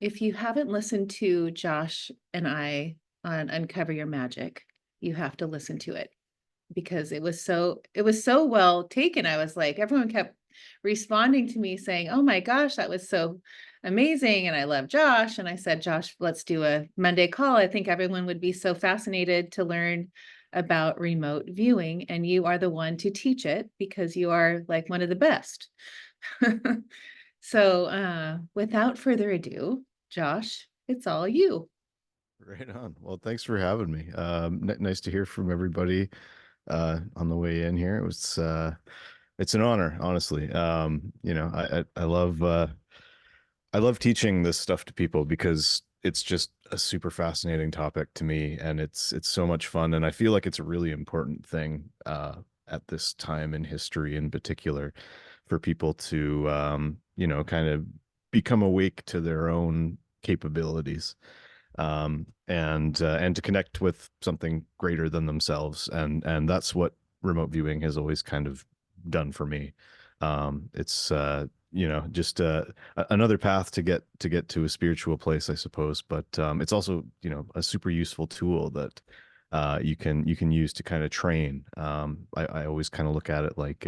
If you haven't listened to Josh and I on Uncover Your Magic, you have to listen to it because it was so well taken. I was like, everyone kept responding to me saying, "Oh my gosh, that was so amazing." And I love Josh. And I said, "Josh, let's do a Monday call. I think everyone would be so fascinated to learn about remote viewing. And you are the one to teach it because you are like one of the best." So without further ado, Josh, it's all you. Right on. Well, thanks for having me. Nice to hear from everybody on the way in here. It's an honor, honestly. I love teaching this stuff to people because it's just a super fascinating topic to me, and it's so much fun, and I feel like it's a really important thing at this time in history, in particular, for people to kind of become awake to their own capabilities, and to connect with something greater than themselves, and that's what remote viewing has always kind of done for me. It's just another path to get to a spiritual place, I suppose. But it's also a super useful tool that you can use to kind of train. I always kind of look at it like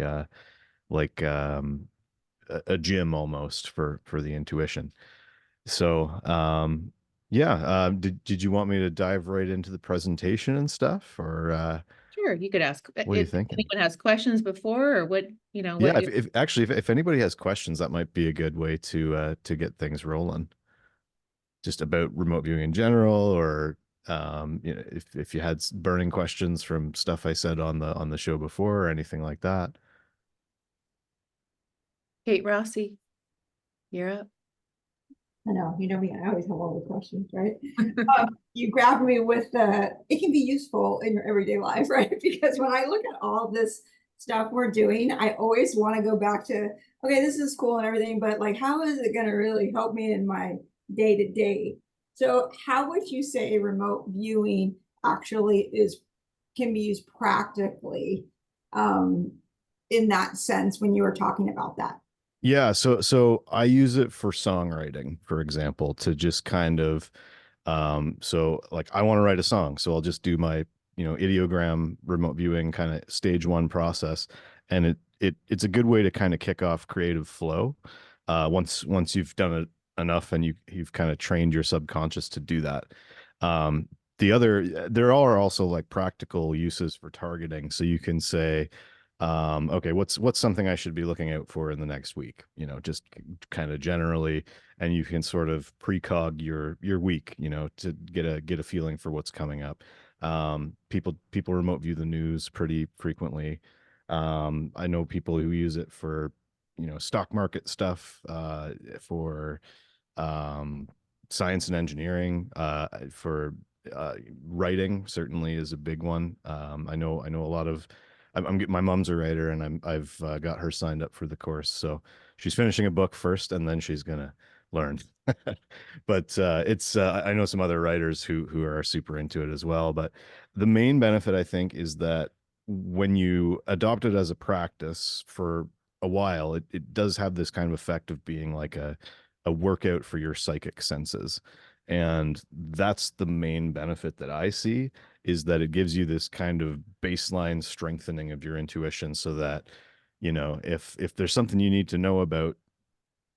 a gym almost for the intuition. So yeah, did you want me to dive right into the presentation and stuff, or Sure, you could ask what are you if thinking? anyone has questions before or what, Yeah, what you. if actually if anybody has questions, that might be a good way to get things rolling. Just about remote viewing in general, or if you had burning questions from stuff I said on the show before or anything like that. Kate Rossi, you're up. I know, you know me, I always have all the questions, right? You grabbed me with it can be useful in your everyday life, right? Because when I look at all this stuff we're doing, I always want to go back to, okay, this is cool and everything, but like, how is it going to really help me in my day to day? So, how would you say remote viewing actually can be used practically um, in that sense when you were talking about that? Yeah, so I use it for songwriting, for example, to just kind of so like I want to write a song, so I'll just do my, ideogram remote viewing kind of stage one process, and it's a good way to kind of kick off creative flow. Once you've done it enough and you've kind of trained your subconscious to do that. Um there are also like practical uses for targeting, so you can say okay, what's something I should be looking out for in the next week, just kind of generally, and you can sort of precog your week, to get a feeling for what's coming up. People remote view the news pretty frequently. I know people who use it for stock market stuff, for um, science and engineering, for writing certainly is a big one. I know a lot of. My mom's a writer, and I've got her signed up for the course. So she's finishing a book first, and then she's gonna learn. But it's I know some other writers who are super into it as well. But the main benefit, I think, is that when you adopt it as a practice for a while, it does have this kind of effect of being like a workout for your psychic senses. And that's the main benefit that I see, is that it gives you this kind of baseline strengthening of your intuition, so that, if there's something you need to know about,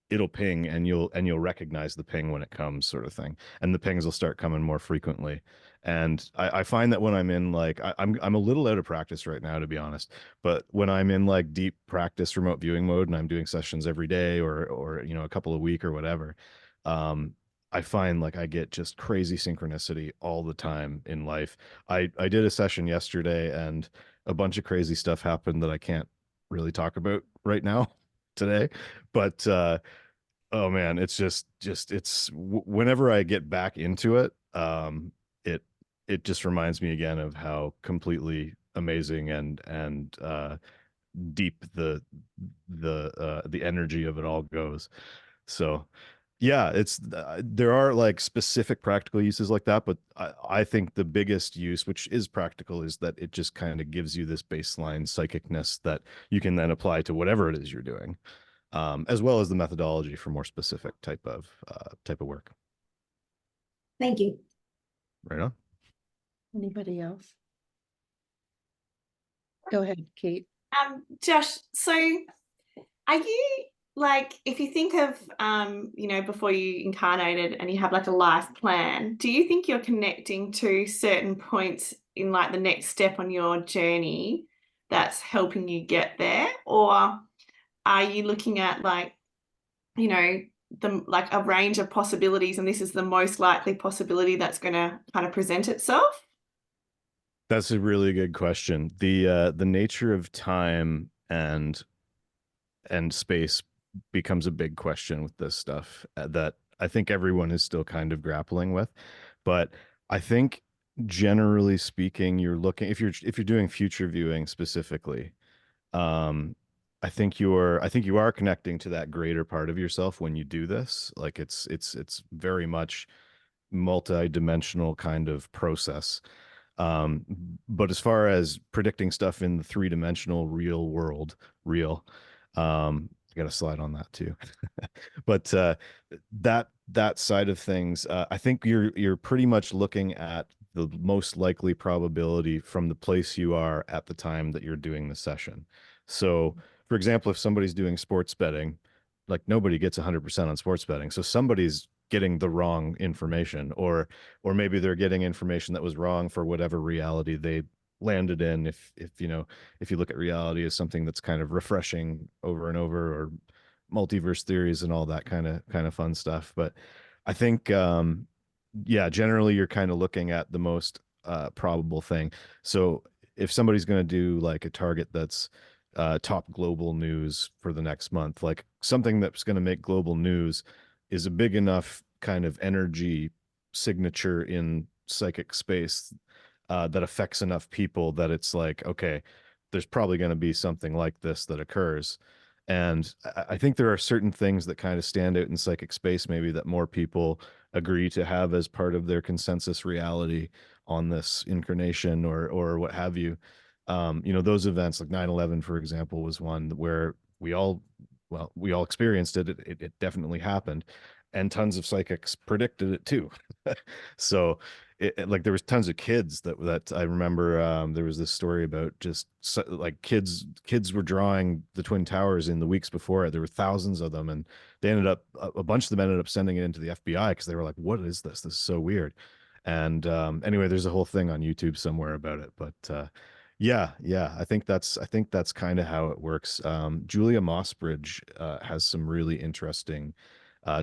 it'll ping, and you'll recognize the ping when it comes, sort of thing. And the pings will start coming more frequently. And I find that when I'm in like I'm a little out of practice right now, to be honest, but when I'm in like deep practice remote viewing mode and I'm doing sessions every day, or a couple a week or whatever, um I find like I get just crazy synchronicity all the time in life. I did a session yesterday, and a bunch of crazy stuff happened that I can't really talk about right now today. But oh man, it's just whenever I get back into it, it it just reminds me again of how completely amazing and deep the energy of it all goes. So yeah, there are like specific practical uses like that, but I think the biggest use, which is practical, is that it just kind of gives you this baseline psychicness that you can then apply to whatever it is you're doing, as well as the methodology for more specific type of work. Thank you. Right on. Anybody else? Go ahead, Kate. Josh, so are you like, if you think of, before you incarnated and you have like a life plan, do you think you're connecting to certain points in like the next step on your journey that's helping you get there? Or are you looking at like, like a range of possibilities and this is the most likely possibility that's going to kind of present itself? That's a really good question. The nature of time and space becomes a big question with this stuff that I think everyone is still kind of grappling with. But I think generally speaking, you're looking, if you're doing future viewing specifically, um, I think you are connecting to that greater part of yourself when you do this. Like it's very much multi-dimensional kind of process. Um, but as far as predicting stuff in the three-dimensional real world, real, I got a slide on that too. But that side of things, I think you're pretty much looking at the most likely probability from the place you are at the time that you're doing the session. So, for example, if somebody's doing sports betting, like nobody gets 100% on sports betting. So somebody's getting the wrong information, or maybe they're getting information that was wrong for whatever reality they landed in. If if you look at reality as something that's kind of refreshing over and over, or multiverse theories and all that kind of fun stuff. But I think yeah, generally you're kind of looking at the most probable thing. So if somebody's going to do like a target that's top global news for the next month, like something that's going to make global news is a big enough kind of energy signature in psychic space that affects enough people that it's like, okay, there's probably going to be something like this that occurs. And I think there are certain things that kind of stand out in psychic space, maybe that more people agree to have as part of their consensus reality on this incarnation, or what have you. Those events like 9/11, for example, was one where we all experienced it. It definitely happened, and tons of psychics predicted it too. So like there was tons of kids that I remember. There was this story about just like kids were drawing the Twin Towers in the weeks before it. There were thousands of them, and they ended up a bunch of them ended up sending it into the FBI because they were like, "What is this? This is so weird." And anyway, there's a whole thing on YouTube somewhere about it. But yeah, I think that's kind of how it works. Julia Mossbridge has some really interesting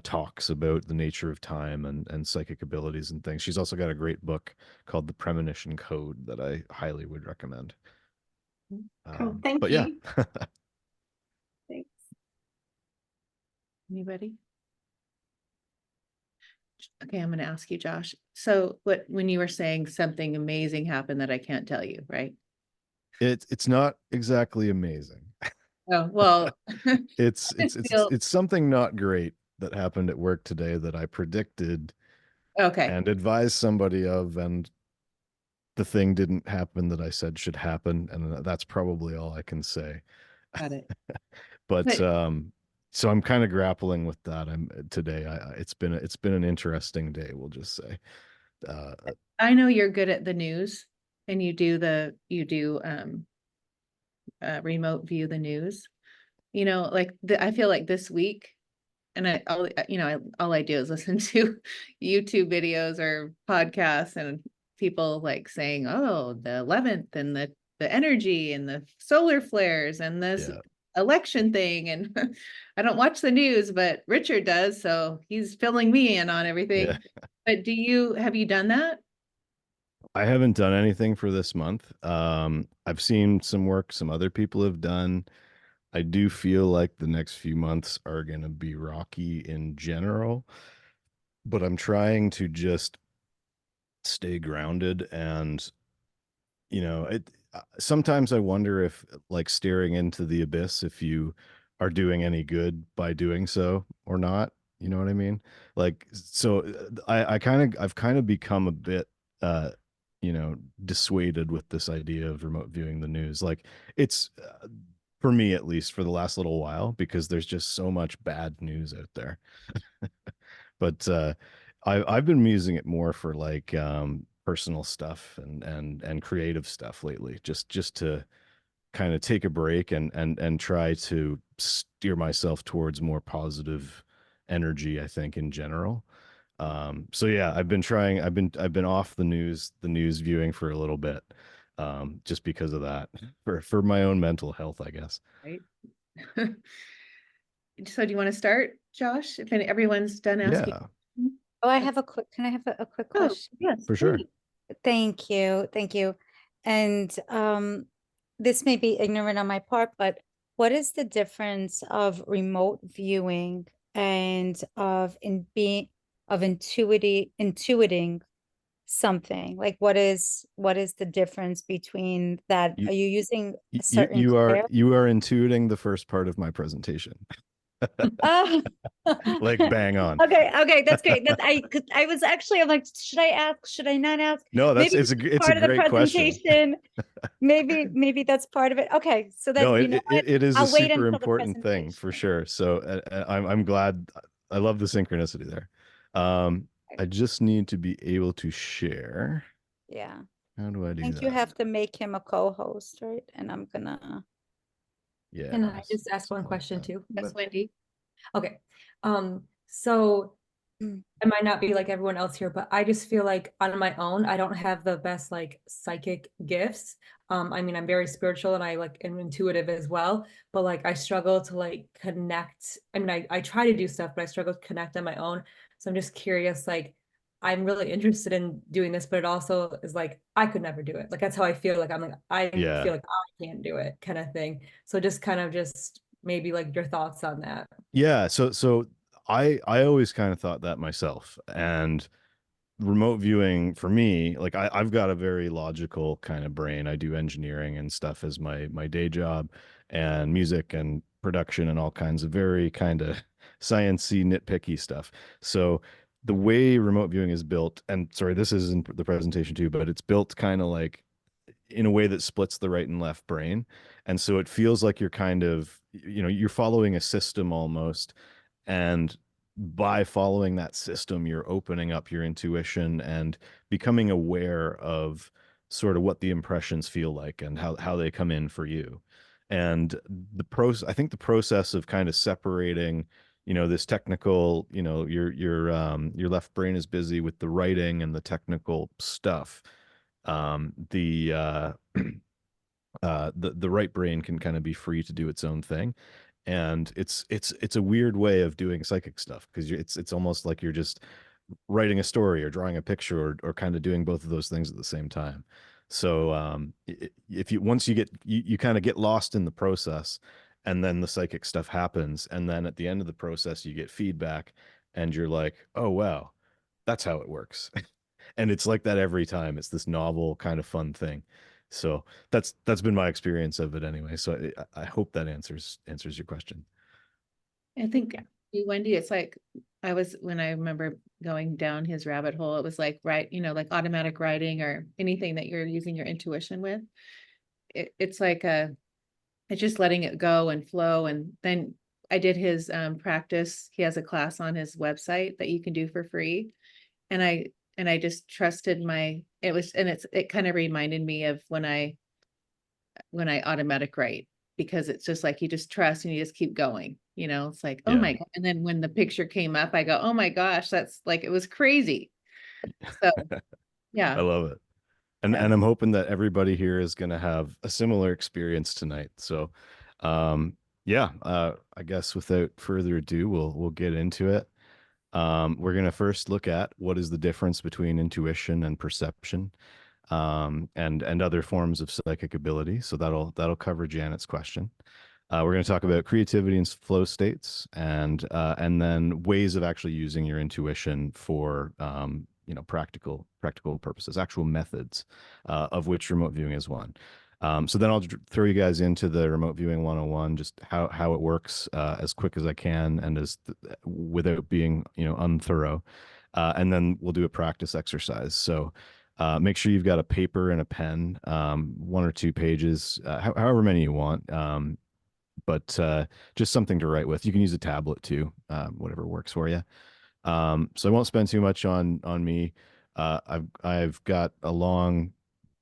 talks about the nature of time and psychic abilities and things. She's also got a great book called The Premonition Code that I highly would recommend. Cool. Thank But you. yeah. Thanks. Anybody? Okay, I'm going to ask you, Josh. So when you were saying something amazing happened that I can't tell you, right? It's not exactly amazing. Oh, well, feel It's something not great that happened at work today that I predicted okay. and advised somebody of, and the thing didn't happen that I said should happen, and that's probably all I can say. Got it. But But so I'm kind of grappling with that. Today. It's been an interesting day, we'll just say. I know you're good at the news and you do remote view the news. Like I feel like this week, and all I do is listen to YouTube videos or podcasts and people like saying, "Oh, the 11th and the energy and the solar flares and this Yeah. election thing." And I don't watch the news, but Richard does, so he's filling me in on everything. Yeah. But have you done that? I haven't done anything for this month. I've seen some work some other people have done. I do feel like the next few months are going to be rocky in general, but I'm trying to just stay grounded. And sometimes I wonder if, like, staring into the abyss, if you are doing any good by doing so or not. You know what I mean? Like, so I've kind of become a bit uh dissuaded with this idea of remote viewing the news. Like, it's for me, at least for the last little while, because there's just so much bad news out there. But I've been using it more for like personal stuff and creative stuff lately, just to kind of take a break and try to steer myself towards more positive energy, I think, in general. So yeah, I've been off the news viewing for a little bit, just because of that, for my own mental health, I guess. Right? So do you want to start, Josh? If everyone's done asking. Yeah, Oh, I have a quick, can I have a quick Oh, question? yes, for sure. please. Thank you, thank you. And this may be ignorant on my part, but what is the difference of remote viewing and of intuiting something? Like what is the difference between that? You Are you using a you certain you are chair? you are intuiting the first part of my presentation, Oh. like bang on. Okay, okay, that's great. That I was actually, I'm like, should I ask? Should I not ask? No, Maybe it's it's a part of the great question. presentation. Maybe that's part of it. Okay, so No, then you know what? it is a I'll wait super until the important thing for presentation. sure. So I'm glad. I love the synchronicity there. I just need to be able to share. Yeah. How do I I do think you that? have to make him a co-host, right? And I'm gonna, Yeah. Can I just ask something one like question that. too? Yes, Wendy. Okay. So Mm. I might not be like everyone else here, but I just feel like on my own, I don't have the best like psychic gifts. I mean, I'm very spiritual and I like am intuitive as well, but like I struggle to like connect. I mean, I try to do stuff, but I struggle to connect on my own. So I'm just curious, like I'm really interested in doing this, but it also is like I could never do it. Like that's how I feel. Like I'm like I Yeah. feel like I can't do it, kind of thing. So just kind of just maybe like your thoughts on that. Yeah. So I always kind of thought that myself. And remote viewing for me, like I've got a very logical kind of brain. I do engineering and stuff as my day job, and music and production and all kinds of very kind of sciencey, nitpicky stuff. So the way remote viewing is built, and sorry, this is in the presentation too, but it's built kind of like in a way that splits the right and left brain. And so it feels like you're kind of, you're following a system almost. And by following that system, you're opening up your intuition and becoming aware of sort of what the impressions feel like and how they come in for you. And I think the process of kind of separating, this technical, your left brain is busy with the writing and the technical stuff. The right brain can kind of be free to do its own thing. And it's a weird way of doing psychic stuff, because it's almost like you're just writing a story or drawing a picture, or kind of doing both of those things at the same time. So if you once you get you kind of get lost in the process, and then the psychic stuff happens, and then at the end of the process you get feedback, and you're like, oh wow, that's how it works. And it's like that every time. It's this novel kind of fun thing. So that's been my experience of it anyway. So I hope that answers your question. I think, Wendy, it's like when I remember going down his rabbit hole, it was like, right, like automatic writing or anything that you're using your intuition with. It's like it's just letting it go and flow. And then I did his practice. He has a class on his website that you can do for free. And I just trusted it kind of reminded me of when I automatic write, because it's just like you just trust and you just keep going, it's like, oh Yeah. my God. And then when the picture came up, I go, oh my gosh, that's like, it was crazy. So yeah. I love it. And Yeah. and I'm hoping that everybody here is going to have a similar experience tonight. So yeah, I guess without further ado, we'll get into it. We're going to first look at what is the difference between intuition and perception, and other forms of psychic ability. So that'll cover Janet's question. We're going to talk about creativity and flow states, and then ways of actually using your intuition for practical purposes, actual methods, of which remote viewing is one. So then I'll throw you guys into the remote viewing 101, just how it works, as quick as I can, and without being unthorough. And then we'll do a practice exercise. So make sure you've got a paper and a pen, 1 or 2 pages, however many you want. But just something to write with. You can use a tablet too, whatever works for you. So I won't spend too much on me. I've got a long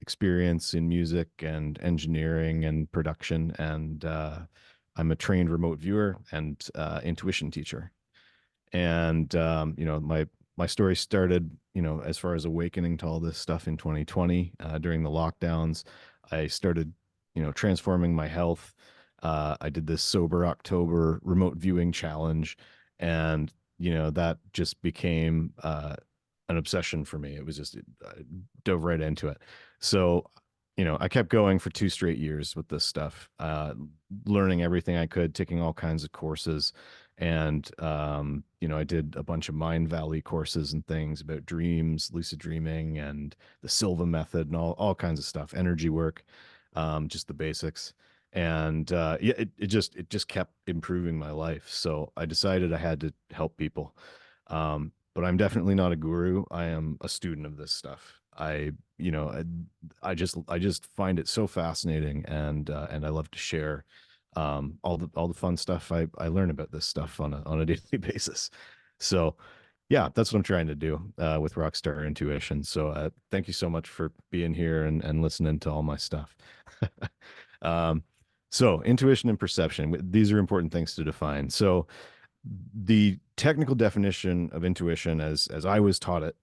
experience in music and engineering and production, and I'm a trained remote viewer and intuition teacher. And my story started, as far as awakening to all this stuff in 2020 during the lockdowns. I started, transforming my health. I did this sober October remote viewing challenge, and that just became an obsession for me. It was just I dove right into it. So I kept going for 2 straight years with this stuff, learning everything I could, taking all kinds of courses. And, I did a bunch of Mind Valley courses and things about dreams, lucid dreaming, and the Silva method, and all kinds of stuff, energy work, just the basics. And yeah, it just kept improving my life. So I decided I had to help people. But I'm definitely not a guru. I am a student of this stuff. I just find it so fascinating, and I love to share all the fun stuff I learn about this stuff on a daily basis. So yeah, that's what I'm trying to do with Rockstar Intuition. So thank you so much for being here and listening to all my stuff. um, so intuition and perception, these are important things to define. So the technical definition of intuition, as I was taught it,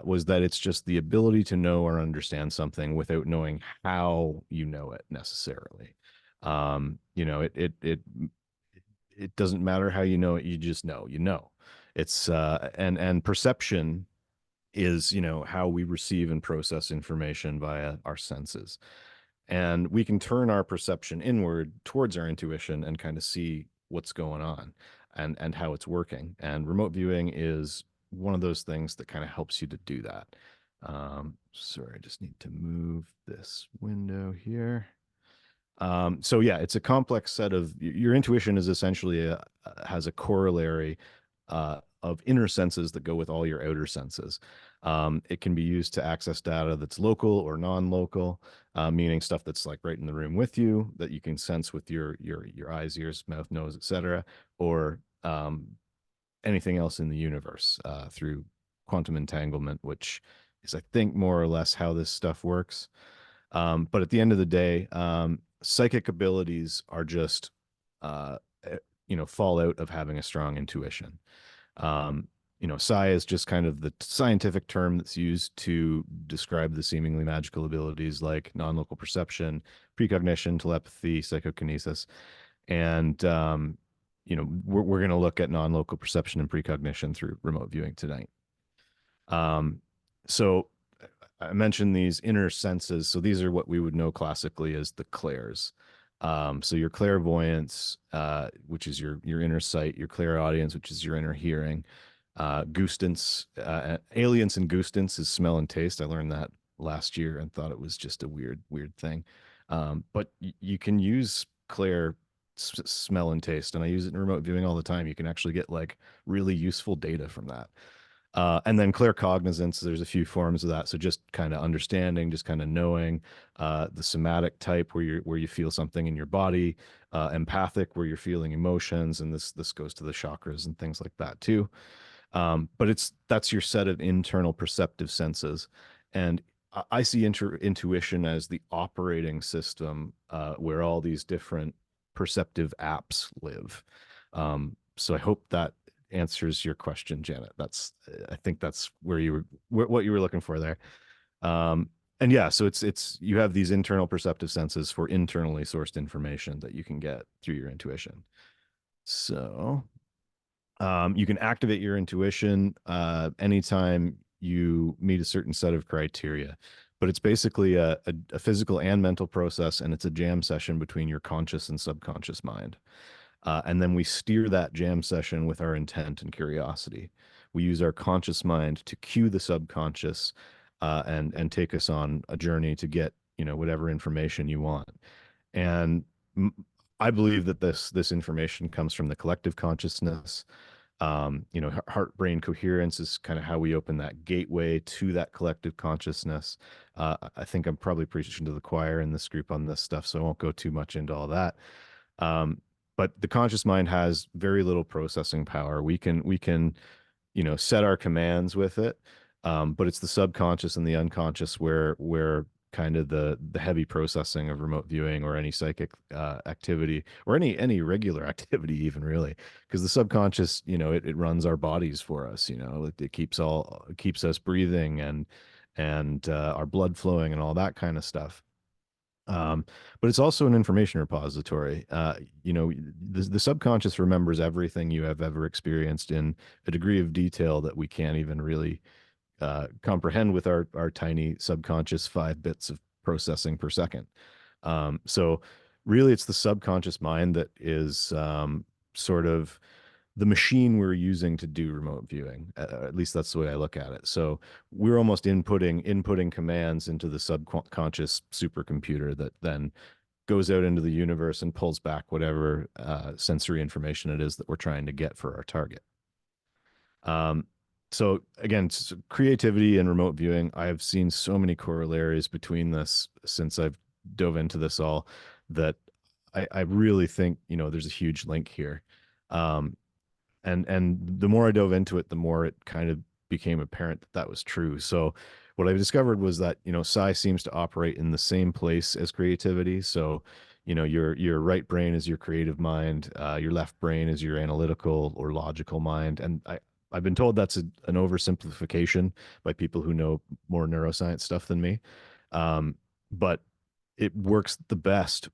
was that it's just the ability to know or understand something without knowing how you know it necessarily. It doesn't matter how you know it, you just know, it's and perception is, how we receive and process information via our senses. And we can turn our perception inward towards our intuition and kind of see what's going on and how it's working. And remote viewing is one of those things that kind of helps you to do that. Sorry, I just need to move this window here. So yeah, it's a complex set of your intuition is essentially has a corollary of inner senses that go with all your outer senses. It can be used to access data that's local or non-local, meaning stuff that's like right in the room with you that you can sense with your eyes, ears, mouth, nose, etc., or anything else in the universe through quantum entanglement, which is, I think, more or less how this stuff works. But at the end of the day, psychic abilities are just, fallout of having a strong intuition. Psi is just kind of the scientific term that's used to describe the seemingly magical abilities like non-local perception, precognition, telepathy, psychokinesis. And, we're going to look at non-local perception and precognition through remote viewing tonight. So I mentioned these inner senses. So these are what we would know classically as the clairs. So your clairvoyance, which is your inner sight, your clairaudience, which is your inner hearing, gustance, alience and gustance is smell and taste. I learned that last year and thought it was just a weird thing. But you can use clair smell and taste, and I use it in remote viewing all the time. You can actually get like really useful data from that. And then claircognizance, there's a few forms of that. So just kind of understanding, just kind of knowing, the somatic type where you feel something in your body, empathic where you're feeling emotions, and this goes to the chakras and things like that too. But that's your set of internal perceptive senses. And I see intuition as the operating system where all these different perceptive apps live. So I hope that answers your question, Janet. I think that's what you were looking for there. And yeah, so it's you have these internal perceptive senses for internally sourced information that you can get through your intuition. So you can activate your intuition anytime you meet a certain set of criteria, but it's basically a physical and mental process, and it's a jam session between your conscious and subconscious mind. And then we steer that jam session with our intent and curiosity. We use our conscious mind to cue the subconscious and take us on a journey to get, whatever information you want. And I believe that this information comes from the collective consciousness. Heart brain coherence is kind of how we open that gateway to that collective consciousness. I think I'm probably preaching to the choir in this group on this stuff, so I won't go too much into all that. But the conscious mind has very little processing power. We can set our commands with it. But it's the subconscious and the unconscious where kind of the heavy processing of remote viewing or any psychic activity or any regular activity even really, because the subconscious, it runs our bodies for us. It keeps us breathing and our blood flowing and all that kind of stuff. But it's also an information repository. The subconscious remembers everything you have ever experienced in a degree of detail that we can't even really comprehend with our tiny subconscious 5 bits of processing per second. So really, it's the subconscious mind that is sort of the machine we're using to do remote viewing. At least that's the way I look at it. So we're almost inputting commands into the subconscious supercomputer that then goes out into the universe and pulls back whatever sensory information it is that we're trying to get for our target. So again, creativity and remote viewing, I have seen so many corollaries between this since I've dove into this all, that I really think, there's a huge link here. And the more I dove into it, the more it kind of became apparent that that was true. So what I discovered was that, psi seems to operate in the same place as creativity. So, your right brain is your creative mind, your left brain is your analytical or logical mind. And I've been told that's an oversimplification by people who know more neuroscience stuff than me. But it works the best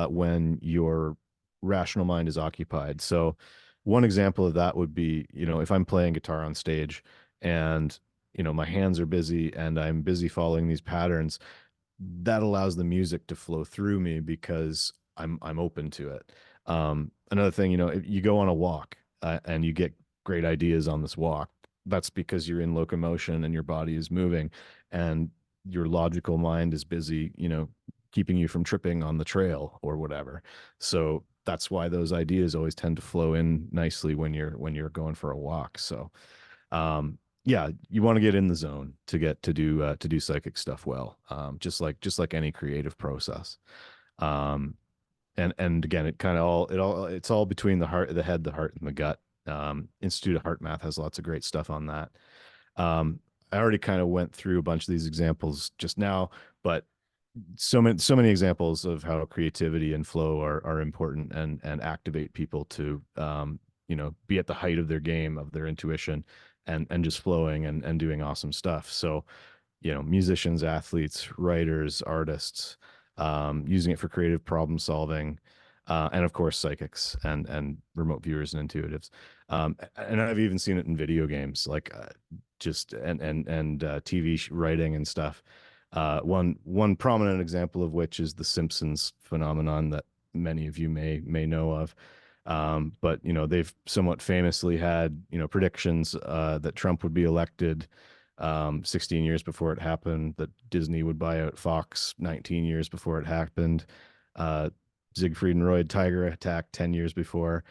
when your rational mind is occupied. So one example of that would be, if I'm playing guitar on stage and, my hands are busy and I'm busy following these patterns, that allows the music to flow through me because I'm open to it. Another thing, if you go on a walk and you get great ideas on this walk, that's because you're in locomotion and your body is moving and your logical mind is busy, keeping you from tripping on the trail or whatever. So that's why those ideas always tend to flow in nicely when you're going for a walk. So yeah, you want to get in the zone to do psychic stuff well, just like any creative process. And again, it's all between the head, the heart, and the gut. Institute of Heart Math has lots of great stuff on that. I already kind of went through a bunch of these examples just now, but so many examples of how creativity and flow are important and activate people to be at the height of their game, of their intuition, and just flowing and doing awesome stuff. So musicians, athletes, writers, artists, using it for creative problem solving, and of course psychics and remote viewers and intuitives. And I've even seen it in video games, like just and TV writing and stuff. One prominent example of which is the Simpsons phenomenon that many of you may know of. But they've somewhat famously had predictions that Trump would be elected 16 years before it happened, that Disney would buy out Fox 19 years before it happened, Siegfried and Roy tiger attack 10 years before,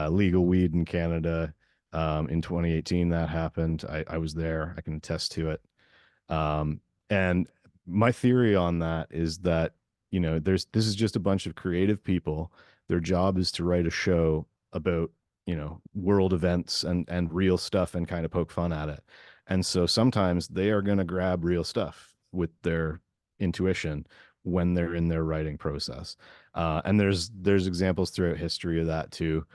legal weed in Canada in 2018 that happened. I was there. I can attest to it. And my theory on that is that, this is just a bunch of creative people. Their job is to write a show about, world events and real stuff and kind of poke fun at it. And so sometimes they are going to grab real stuff with their intuition when they're in their writing process. And there's examples throughout history of that too.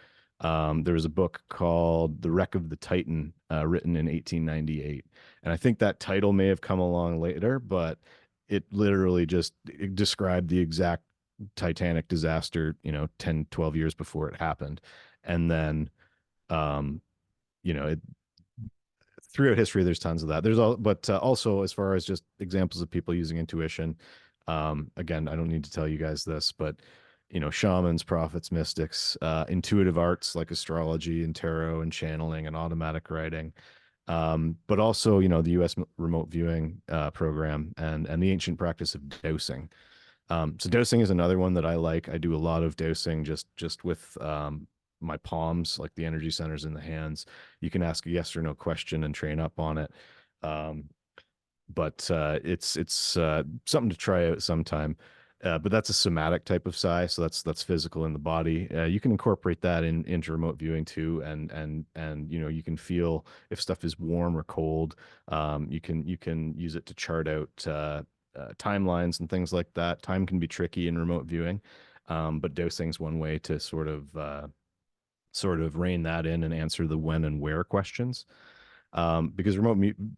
There was a book called The Wreck of the Titan, written in 1898. And I think that title may have come along later, but it literally it described the exact Titanic disaster, 10, 12 years before it happened. And then, throughout history, there's tons of that. But also as far as just examples of people using intuition, again, I don't need to tell you guys this, but shamans, prophets, mystics, intuitive arts like astrology and tarot and channeling and automatic writing, but also the U.S. remote viewing program and the ancient practice of dowsing. So dowsing is another one that I like. I do a lot of dowsing just with my palms, like the energy centers in the hands. You can ask a yes or no question and train up on it. But it's something to try out sometime. But that's a somatic type of psi, so that's physical in the body. You can incorporate that into remote viewing too, and you know, you can feel if stuff is warm or cold. You can use it to chart out timelines and things like that. Time can be tricky in remote viewing, but dosing's one way to sort of rein that in and answer the when and where questions. Because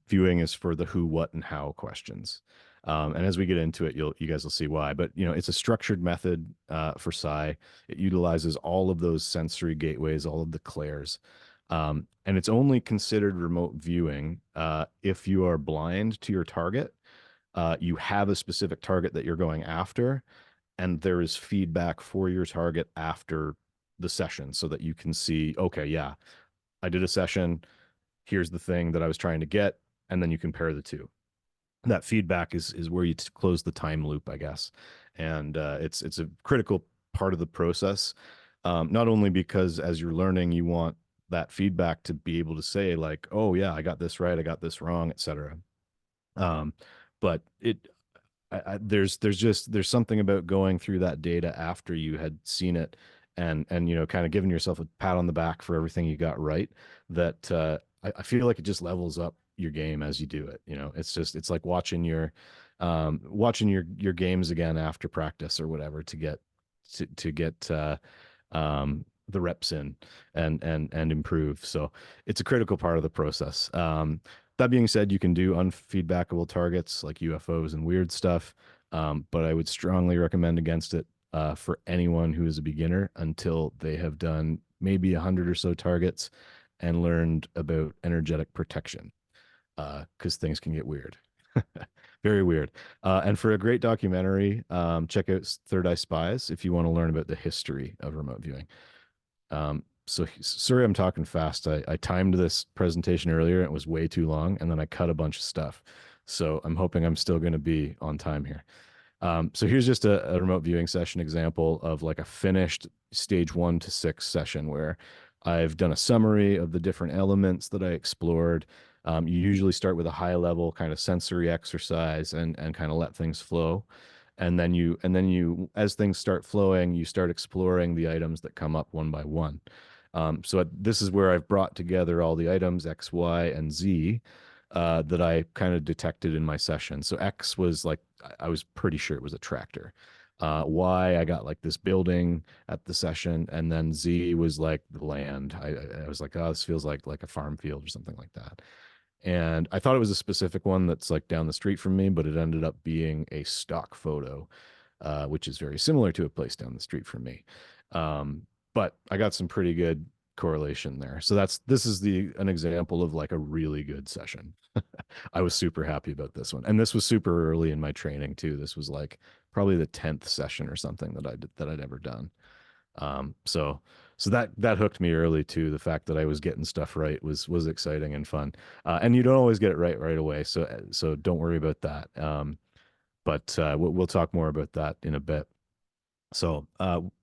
viewing is for the who, what, and how questions. And as we get into it, you guys will see why. But you know, it's a structured method for psi. It utilizes all of those sensory gateways, all of the clairs, and it's only considered remote viewing if you are blind to your target. You have a specific target that you're going after, and there is feedback for your target after the session, so that you can see, okay, yeah, I did a session. Here's the thing that I was trying to get, and then you compare the two. That feedback is where you close the time loop, I guess, and it's a critical part of the process. Not only because as you're learning, you want that feedback to be able to say like, oh yeah, I got this right, I got this wrong, etc. But there's something about going through that data after you had seen it, and you know, kind of giving yourself a pat on the back for everything you got right, that I feel like it just levels up your game as you do it. You know, it's like watching your games again after practice or whatever to get the reps in and improve. So it's a critical part of the process. That being said, you can do unfeedbackable targets like UFOs and weird stuff, but I would strongly recommend against it for anyone who is a beginner until they have done maybe 100 or so targets and learned about energetic protection, because things can get weird. Very weird. And for a great documentary, check out Third Eye Spies if you want to learn about the history of remote viewing. So sorry, I'm talking fast. I timed this presentation earlier and it was way too long, and then I cut a bunch of stuff. So I'm hoping I'm still going to be on time here. So here's just a remote viewing session example of like a finished stage 1 to 6 session where I've done a summary of the different elements that I explored. You usually start with a high level kind of sensory exercise and kind of let things flow. And then you, as things start flowing, you start exploring the items that come up one by one. So this is where I've brought together all the items X, Y, and Z that I kind of detected in my session. So X was like, I was pretty sure it was a tractor. Y, I got like this building at the session, and then Z was like the land. I was like, oh, this feels like a farm field or something like that. And I thought it was a specific one that's like down the street from me, but it ended up being a stock photo, which is very similar to a place down the street from me. But I got some pretty good correlation there. So this is an example of like a really good session. I was super happy about this one. And this was super early in my training too. This was like probably the 10th session or something that I'd ever done. So that hooked me early too. The fact that I was getting stuff right was exciting and fun. And you don't always get it right away. So don't worry about that. But we'll talk more about that in a bit. So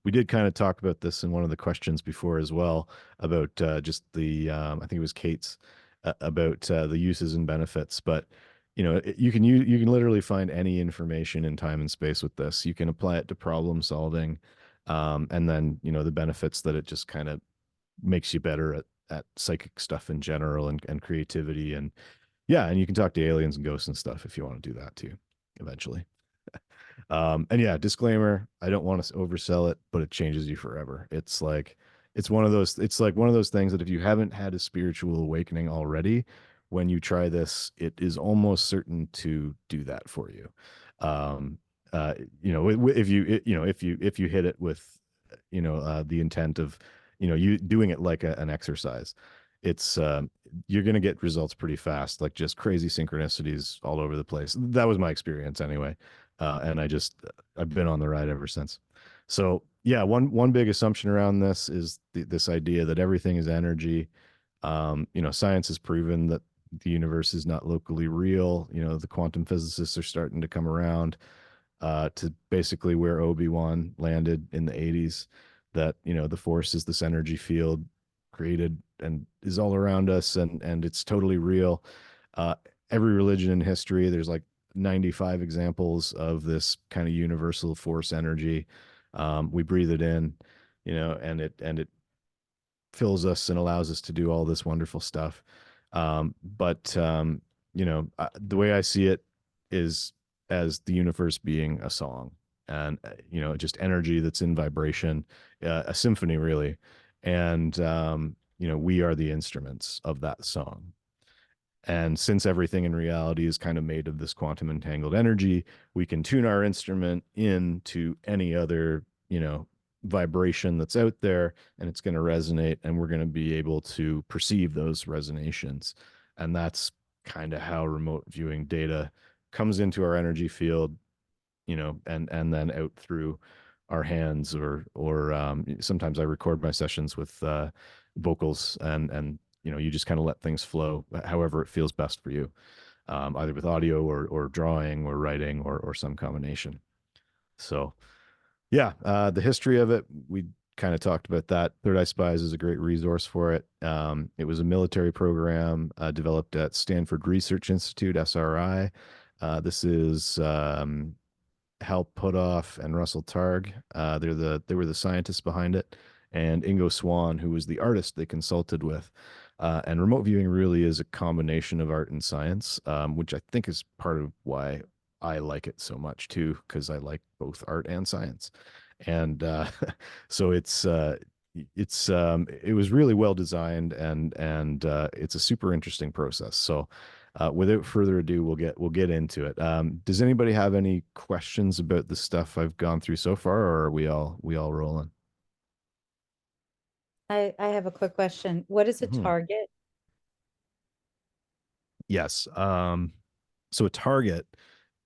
we did kind of talk about this in one of the questions before as well, about just I think it was Kate's, about the uses and benefits. But you know, you can literally find any information in time and space with this. You can apply it to problem solving, and then you know the benefits that it just kind of makes you better at psychic stuff in general, and creativity, and yeah, and you can talk to aliens and ghosts and stuff if you want to do that too eventually. And yeah, disclaimer, I don't want to oversell it, but it changes you forever. It's like one of those things that if you haven't had a spiritual awakening already, when you try this, it is almost certain to do that for you. You know, if you hit it with, you know, the intent of, you know, you doing it like an exercise, it's you're going to get results pretty fast, like just crazy synchronicities all over the place. That was my experience anyway. And I've been on the ride ever since. So yeah, one big assumption around this is this idea that everything is energy. You know, science has proven that the universe is not locally real. You know, the quantum physicists are starting to come around to basically where Obi-Wan landed in the 80s, that, you know, the force is this energy field created and is all around us, and it's totally real. Every religion in history, there's like 95 examples of this kind of universal force energy. We breathe it in, and it fills us and allows us to do all this wonderful stuff. But the way I see it is as the universe being a song, and just energy that's in vibration, a symphony really. And we are the instruments of that song. And since everything in reality is kind of made of this quantum entangled energy, we can tune our instrument into any other, vibration that's out there, and it's going to resonate, and we're going to be able to perceive those resonations. And that's kind of how remote viewing data comes into our energy field, and then out through our hands, or sometimes I record my sessions with vocals, and you just kind of let things flow however it feels best for you, either with audio or drawing or writing or some combination. So yeah, the history of it, we kind of talked about that. Third Eye Spies is a great resource for it. It was a military program developed at Stanford Research Institute, SRI. This is Hal Puthoff and Russell Targ. They were the scientists behind it, and Ingo Swann, who was the artist they consulted with. And remote viewing really is a combination of art and science, which I think is part of why I like it so much too, because I like both art and science. And so it was really well designed, and it's a super interesting process. So without further ado, we'll get into it. Does anybody have any questions about the stuff I've gone through so far, or are we all rolling? I have a quick question. What is a Mhm. target? Yes. So a target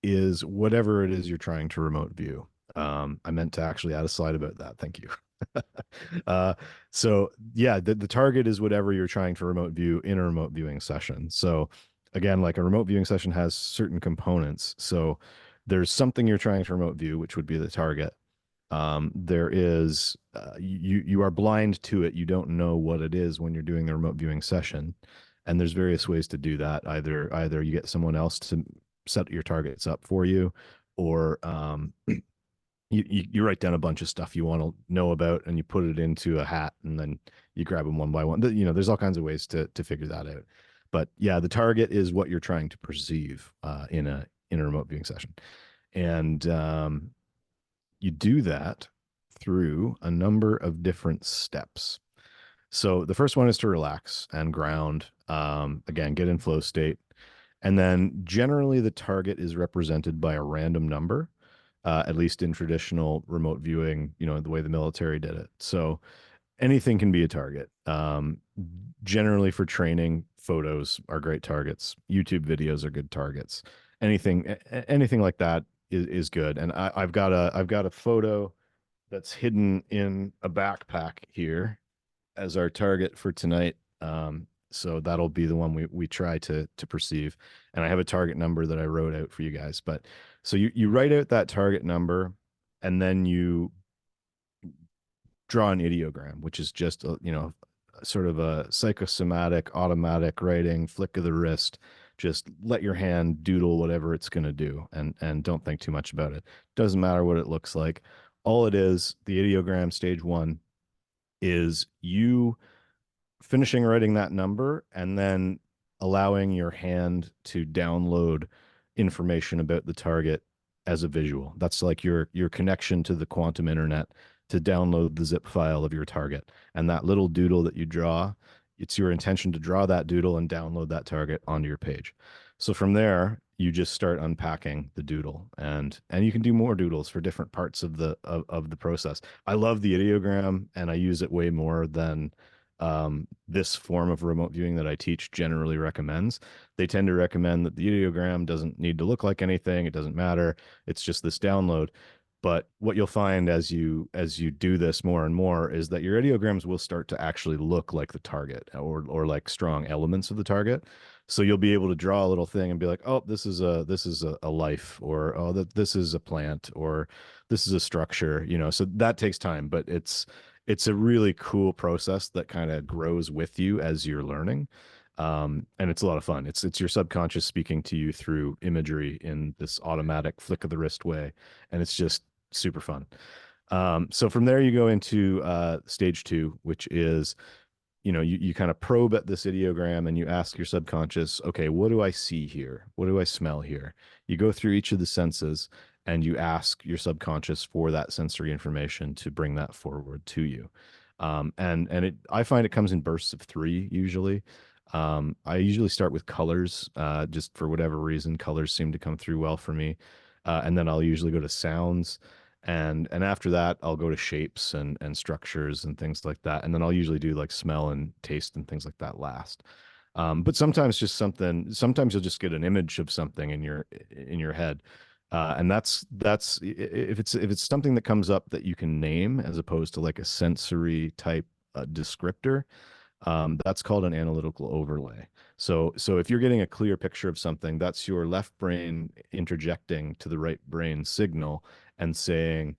is whatever it is you're trying to remote view. I meant to actually add a slide about that. Thank you. So yeah, the target is whatever you're trying to remote view in a remote viewing session. So again, like a remote viewing session has certain components. So there's something you're trying to remote view, which would be the target. There is you are blind to it. You don't know what it is when you're doing the remote viewing session, and there's various ways to do that. Either you get someone else to set your targets up for you, or you write down a bunch of stuff you want to know about, and you put it into a hat, and then you grab them one by one. There's all kinds of ways to figure that out. But yeah, the target is what you're trying to perceive in a remote viewing session, and you do that through a number of different steps. So the first one is to relax and ground. Again, get in flow state. And then generally the target is represented by a random number, at least in traditional remote viewing, the way the military did it. So anything can be a target. Generally for training, photos are great targets. YouTube videos are good targets. Anything like that is good. And I've got a photo that's hidden in a backpack here as our target for tonight. So that'll be the one we try to perceive. And I have a target number that I wrote out for you guys. But so you write out that target number, and then you draw an ideogram, which is just sort of a psychosomatic automatic writing, flick of the wrist. Just let your hand doodle whatever it's going to do, and don't think too much about it. Doesn't matter what it looks like. All it is, the ideogram stage 1 is you finishing writing that number and then allowing your hand to download information about the target as a visual. That's like your connection to the quantum internet to download the zip file of your target. And that little doodle that you draw, it's your intention to draw that doodle and download that target onto your page. So from there, you just start unpacking the doodle, and you can do more doodles for different parts of the process. I love the ideogram, and I use it way more than this form of remote viewing that I teach generally recommends. They tend to recommend that the ideogram doesn't need to look like anything. It doesn't matter. It's just this download. But what you'll find as you do this more and more is that your ideograms will start to actually look like the target, or like strong elements of the target. So you'll be able to draw a little thing and be like, oh, this is a life, or oh, this is a plant, or this is a structure. So that takes time, but it's a really cool process that kind of grows with you as you're learning. And it's a lot of fun. It's your subconscious speaking to you through imagery in this automatic flick of the wrist way, and it's just super fun. So from there you go into stage 2, which is, you kind of probe at this ideogram and you ask your subconscious, okay, what do I see here? What do I smell here? You go through each of the senses and you ask your subconscious for that sensory information to bring that forward to you. I find it comes in bursts of 3 usually. I usually start with colors, just for whatever reason, colors seem to come through well for me. And then I'll usually go to sounds, and after that I'll go to shapes and structures and things like that, and then I'll usually do like smell and taste and things like that last. But sometimes sometimes you'll just get an image of something in your head, and that's if it's something that comes up that you can name as opposed to like a sensory type descriptor. That's called an analytical overlay. So if you're getting a clear picture of something, that's your left brain interjecting to the right brain signal and saying,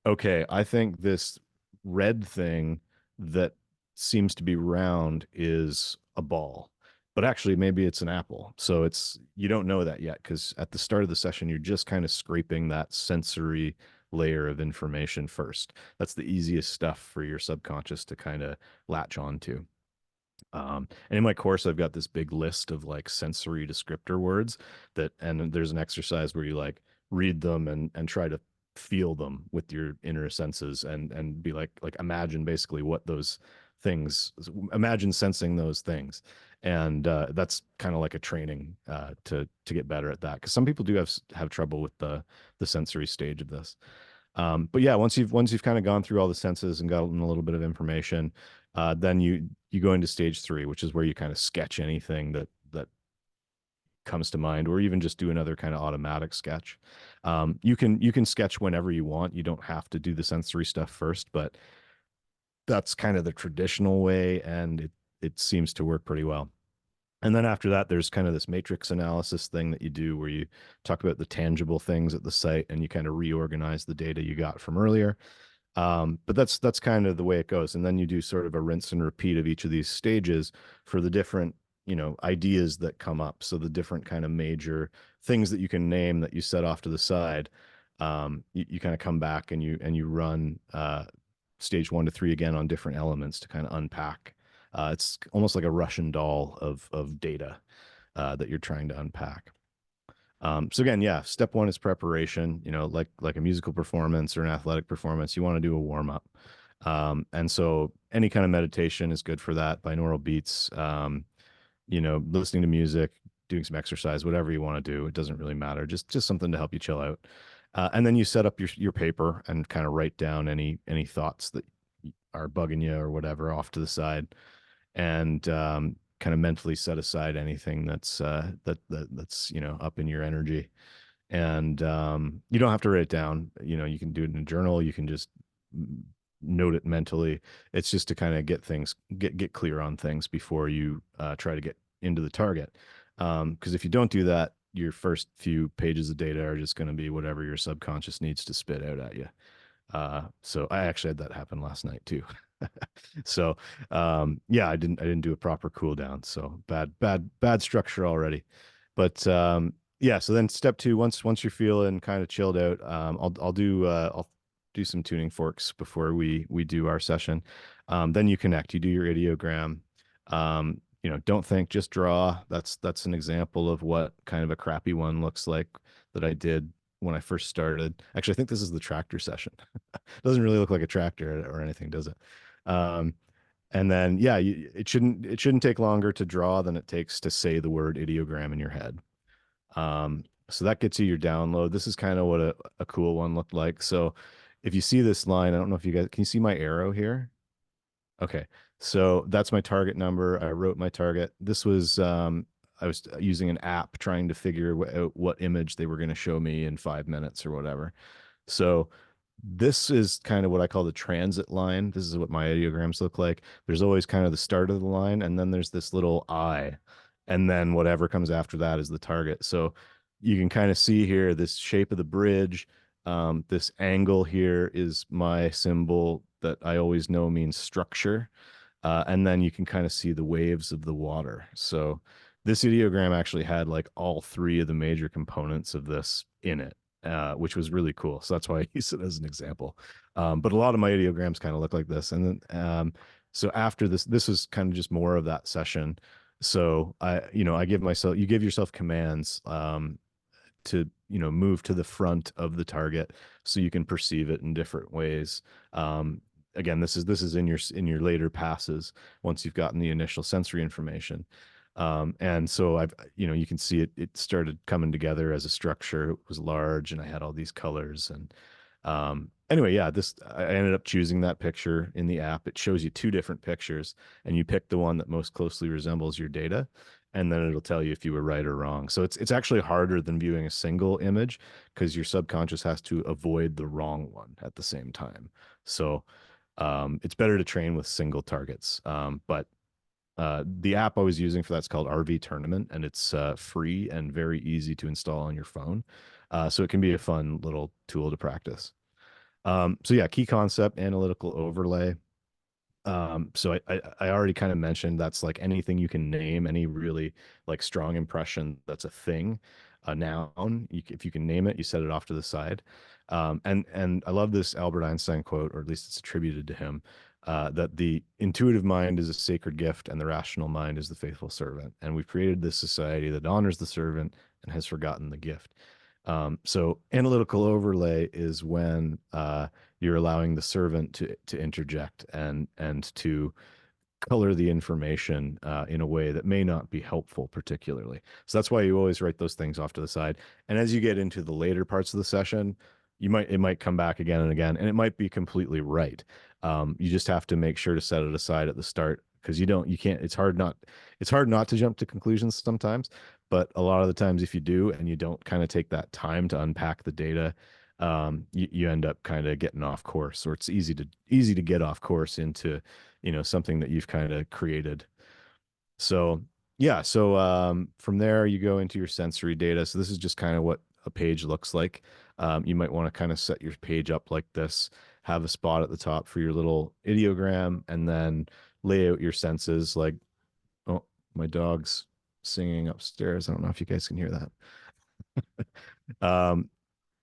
okay, I think this red thing that seems to be round is a ball, but actually maybe it's an apple. So you don't know that yet, because at the start of the session, you're just kind of scraping that sensory layer of information first. That's the easiest stuff for your subconscious to kind of latch onto. And in my course, I've got this big list of like sensory descriptor words and there's an exercise where you like read them and try to feel them with your inner senses and be like imagine basically what those things, imagine sensing those things. And that's kind of like a training to get better at that, because some people do have trouble with the sensory stage of this. But yeah, once you've kind of gone through all the senses and gotten a little bit of information, then you go into stage 3, which is where you kind of sketch anything that comes to mind, or even just do another kind of automatic sketch. You can sketch whenever you want. You don't have to do the sensory stuff first, but that's kind of the traditional way, and it seems to work pretty well. And then after that, there's kind of this matrix analysis thing that you do where you talk about the tangible things at the site and you kind of reorganize the data you got from earlier. But that's kind of the way it goes. And then you do sort of a rinse and repeat of each of these stages for the different, ideas that come up. So the different kind of major things that you can name that you set off to the side. You kind of come back and you run stage 1 to 3 again on different elements to kind of unpack. It's almost like a Russian doll of data that you're trying to unpack. So again, yeah, step 1 is preparation. Like a musical performance or an athletic performance, you want to do a warm up. And so any kind of meditation is good for that. Binaural beats, listening to music, doing some exercise, whatever you want to do. It doesn't really matter. Just something to help you chill out. And then you set up your paper and kind of write down any thoughts that are bugging you or whatever off to the side, and kind of mentally set aside anything that's up in your energy. And you don't have to write it down. You can do it in a journal. You can just note it mentally. It's just to kind of get clear on things before you try to get into the target. Because if you don't do that, your first few pages of data are just going to be whatever your subconscious needs to spit out at you. So I actually had that happen last night too. So yeah, I didn't do a proper cool down. So bad structure already. But yeah, so then step 2, once you're feeling kind of chilled out, I'll do some tuning forks before we do our session. Then you connect, you do your ideogram. Don't think, just draw. That's an example of what kind of a crappy one looks like that I did when I first started. Actually, I think this is the tractor session. Doesn't really look like a tractor or anything, does it? And then yeah, it shouldn't take longer to draw than it takes to say the word ideogram in your head. So that gets you your download. This is kind of what a cool one looked like. So if you see this line, I don't know if you guys can you see my arrow here? Okay. So that's my target number. I wrote my target. This was I was using an app trying to figure out what image they were going to show me in 5 minutes or whatever. So this is kind of what I call the transit line. This is what my ideograms look like. There's always kind of the start of the line, and then there's this little eye, and then whatever comes after that is the target. So you can kind of see here this shape of the bridge. This angle here is my symbol that I always know means structure. And then you can kind of see the waves of the water. So this ideogram actually had like all three of the major components of this in it, which was really cool. So that's why I use it as an example. But a lot of my ideograms kind of look like this. And then, so after this is kind of just more of that session. So I give myself, you give yourself commands, to, move to the front of the target so you can perceive it in different ways. Again, this is in your later passes once you've gotten the initial sensory information. And so you can see it started coming together as a structure. It was large and I had all these colors. And anyway, yeah, I ended up choosing that picture in the app. It shows you two different pictures and you pick the one that most closely resembles your data. And then it'll tell you if you were right or wrong. So it's actually harder than viewing a single image because your subconscious has to avoid the wrong one at the same time. So it's better to train with single targets. But the app I was using for that's called RV Tournament, and it's free and very easy to install on your phone. So it can be a fun little tool to practice. So yeah, key concept, analytical overlay. So I already kind of mentioned that's like anything you can name, any really like strong impression that's a thing, a noun. If you can name it, you set it off to the side. And I love this Albert Einstein quote, or at least it's attributed to him, that the intuitive mind is a sacred gift and the rational mind is the faithful servant. And we've created this society that honors the servant and has forgotten the gift. So analytical overlay is when you're allowing the servant to interject and to color the information in a way that may not be helpful particularly. So that's why you always write those things off to the side. And as you get into the later parts of the session, it might come back again and again, and it might be completely right. You just have to make sure to set it aside at the start because you can't, it's hard not to jump to conclusions sometimes, but a lot of the times if you do and you don't kind of take that time to unpack the data, you end up kind of getting off course, or it's easy to get off course into, something that you've kind of created. So yeah, so from there you go into your sensory data. So this is just kind of what a page looks like. You might want to kind of set your page up like this, have a spot at the top for your little ideogram, and then lay out your senses. Like, oh, my dog's singing upstairs. I don't know if you guys can hear that.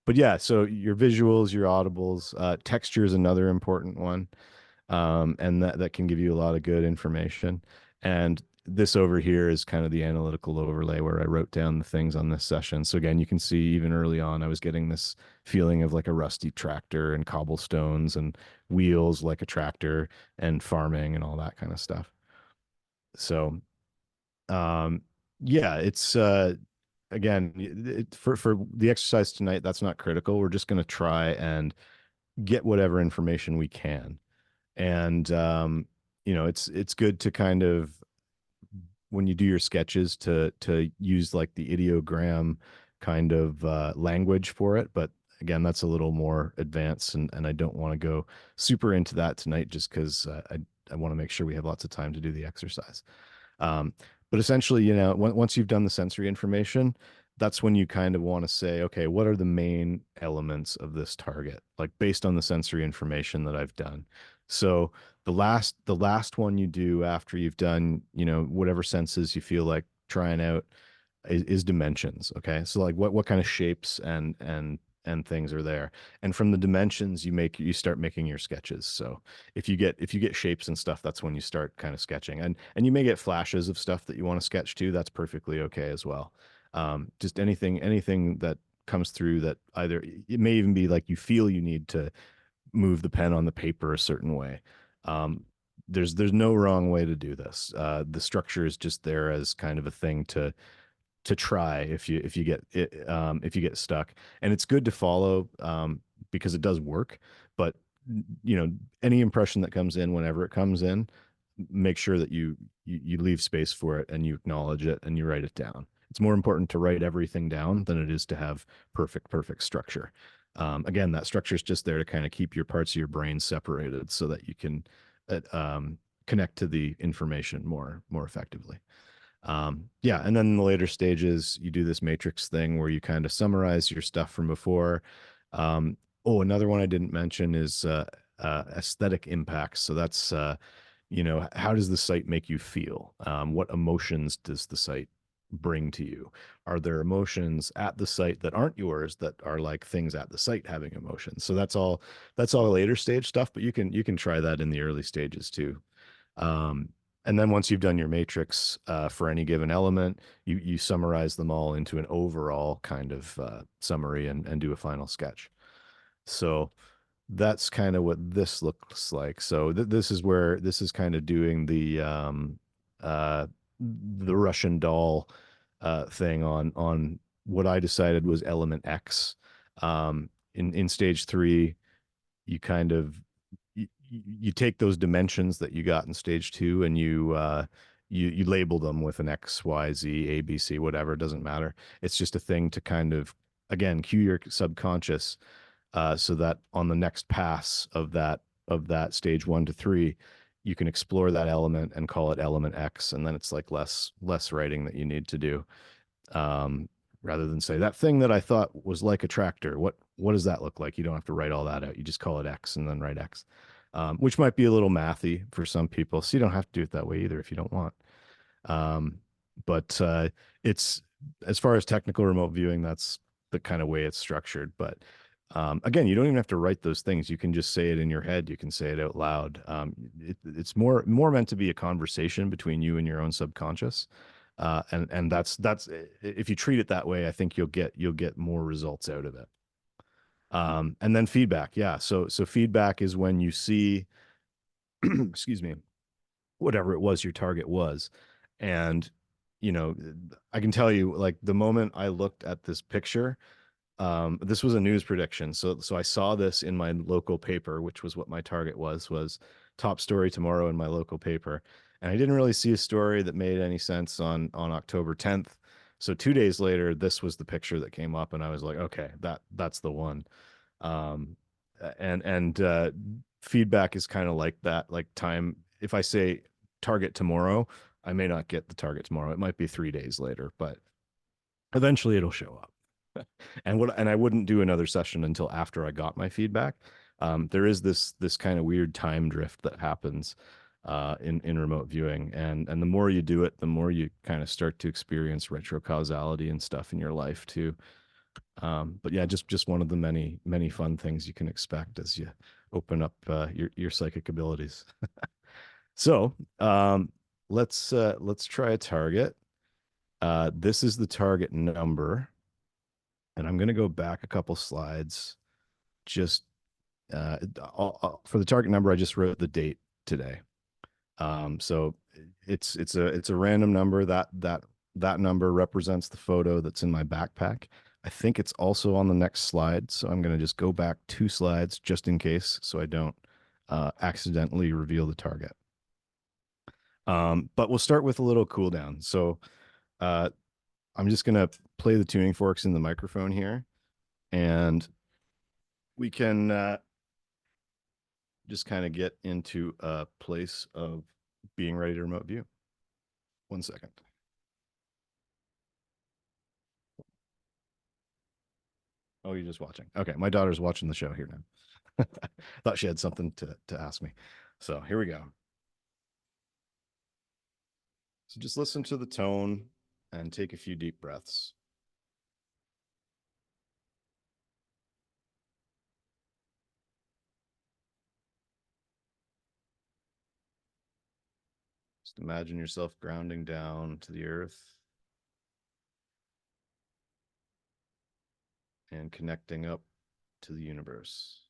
But yeah, so your visuals, your audibles, texture is another important one. And that can give you a lot of good information. And this over here is kind of the analytical overlay where I wrote down the things on this session. So again, you can see even early on, I was getting this feeling of like a rusty tractor and cobblestones and wheels like a tractor and farming and all that kind of stuff. So, yeah, it's, again, for the exercise tonight, that's not critical. We're just going to try and get whatever information we can. And it's good to kind of, when you do your sketches, to use like the ideogram kind of language for it. But again, that's a little more advanced, and I don't want to go super into that tonight just because I want to make sure we have lots of time to do the exercise. But essentially, once you've done the sensory information, that's when you kind of want to say, okay, what are the main elements of this target, like based on the sensory information that I've done. So the last one you do after you've done, whatever senses you feel like trying out is dimensions. Okay. So like what kind of shapes and things are there. And from the dimensions you start making your sketches. So if you get shapes and stuff, that's when you start kind of sketching. And you may get flashes of stuff that you want to sketch too. That's perfectly okay as well. Just anything that comes through that either, it may even be like you feel you need to move the pen on the paper a certain way. There's no wrong way to do this. The structure is just there as kind of a thing to try if you get stuck, and it's good to follow because it does work. But any impression that comes in, whenever it comes in, make sure that you leave space for it and you acknowledge it and you write it down. It's more important to write everything down than it is to have perfect structure. Again, that structure is just there to kind of keep your parts of your brain separated so that you can connect to the information more effectively. Yeah, and then in the later stages, you do this matrix thing where you kind of summarize your stuff from before. Another one I didn't mention is aesthetic impacts. So that's you know, how does the site make you feel? What emotions does the site bring to you? Are there emotions at the site that aren't yours that are like things at the site having emotions? So that's all later stage stuff, but you can try that in the early stages too. Um, and then once you've done your matrix for any given element, you summarize them all into an overall kind of summary and do a final sketch. So that's kind of what this looks like. So this is where this is kind of doing the Russian doll thing on what I decided was element X. In stage 3, you kind of you take those dimensions that you got in stage 2 and you label them with an X, Y, Z, A, B, C, whatever. It doesn't matter. It's just a thing to kind of, again, cue your subconscious so that on the next pass of that stage 1 to 3, you can explore that element and call it element X, and then it's like less writing that you need to do. Rather than say that thing that I thought was like a tractor, what does that look like? You don't have to write all that out. You just call it X and then write X, which might be a little mathy for some people. So you don't have to do it that way either if you don't want. But it's, as far as technical remote viewing, that's the kind of way it's structured. But again, you don't even have to write those things. You can just say it in your head. You can say it out loud. It's more meant to be a conversation between you and your own subconscious. And that's if you treat it that way, I think you'll get more results out of it. And then feedback, yeah. So feedback is when you see, excuse me, whatever it was your target was, and you know, I can tell you, like the moment I looked at this picture, this was a news prediction. So I saw this in my local paper, which was what my target was top story tomorrow in my local paper. And I didn't really see a story that made any sense on October 10th. So 2 days later, this was the picture that came up, and I was like, okay, that's the one. And feedback is kind of like that, like time. If I say target tomorrow, I may not get the target tomorrow. It might be 3 days later, but eventually it'll show up. And I wouldn't do another session until after I got my feedback. There is this kind of weird time drift that happens in remote viewing, and the more you do it, the more you kind of start to experience retrocausality and stuff in your life too. But yeah, just one of the many fun things you can expect as you open up your psychic abilities. So let's try a target. This is the target number. And I'm going to go back a couple slides. Just for the target number, I just wrote the date today. So it's a random number. That number represents the photo that's in my backpack. I think it's also on the next slide. So I'm going to just go back 2 slides just in case, so I don't accidentally reveal the target. But we'll start with a little cool down. So I'm just going to play the tuning forks in the microphone here, and we can just kind of get into a place of being ready to remote view. 1 second. Oh, you're just watching. Okay, my daughter's watching the show here now. Thought she had something to ask me. So here we go. So just listen to the tone and take a few deep breaths. Just imagine yourself grounding down to the earth and connecting up to the universe.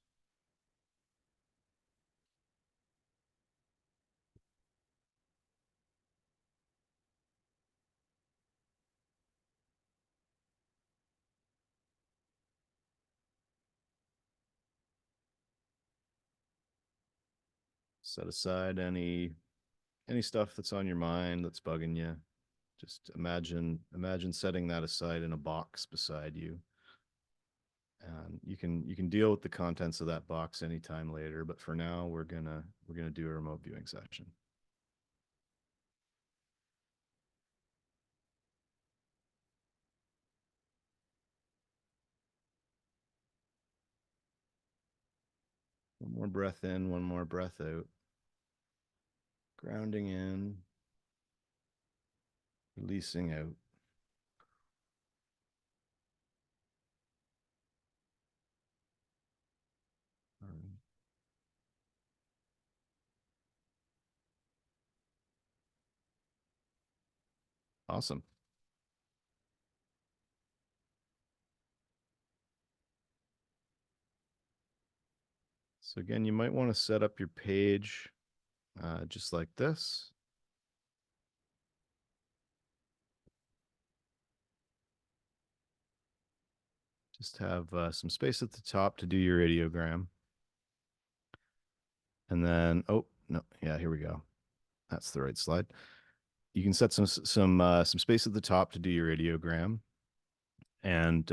Set aside any stuff that's on your mind that's bugging you. Just imagine setting that aside in a box beside you. And you can deal with the contents of that box anytime later, but for now we're gonna do a remote viewing session. One more breath in, one more breath out. Grounding in, releasing out. All right. Awesome. So again, you might want to set up your page just like this. Just have some space at the top to do your ideogram. And then, oh, no, yeah, here we go. That's the right slide. You can set some space at the top to do your ideogram. And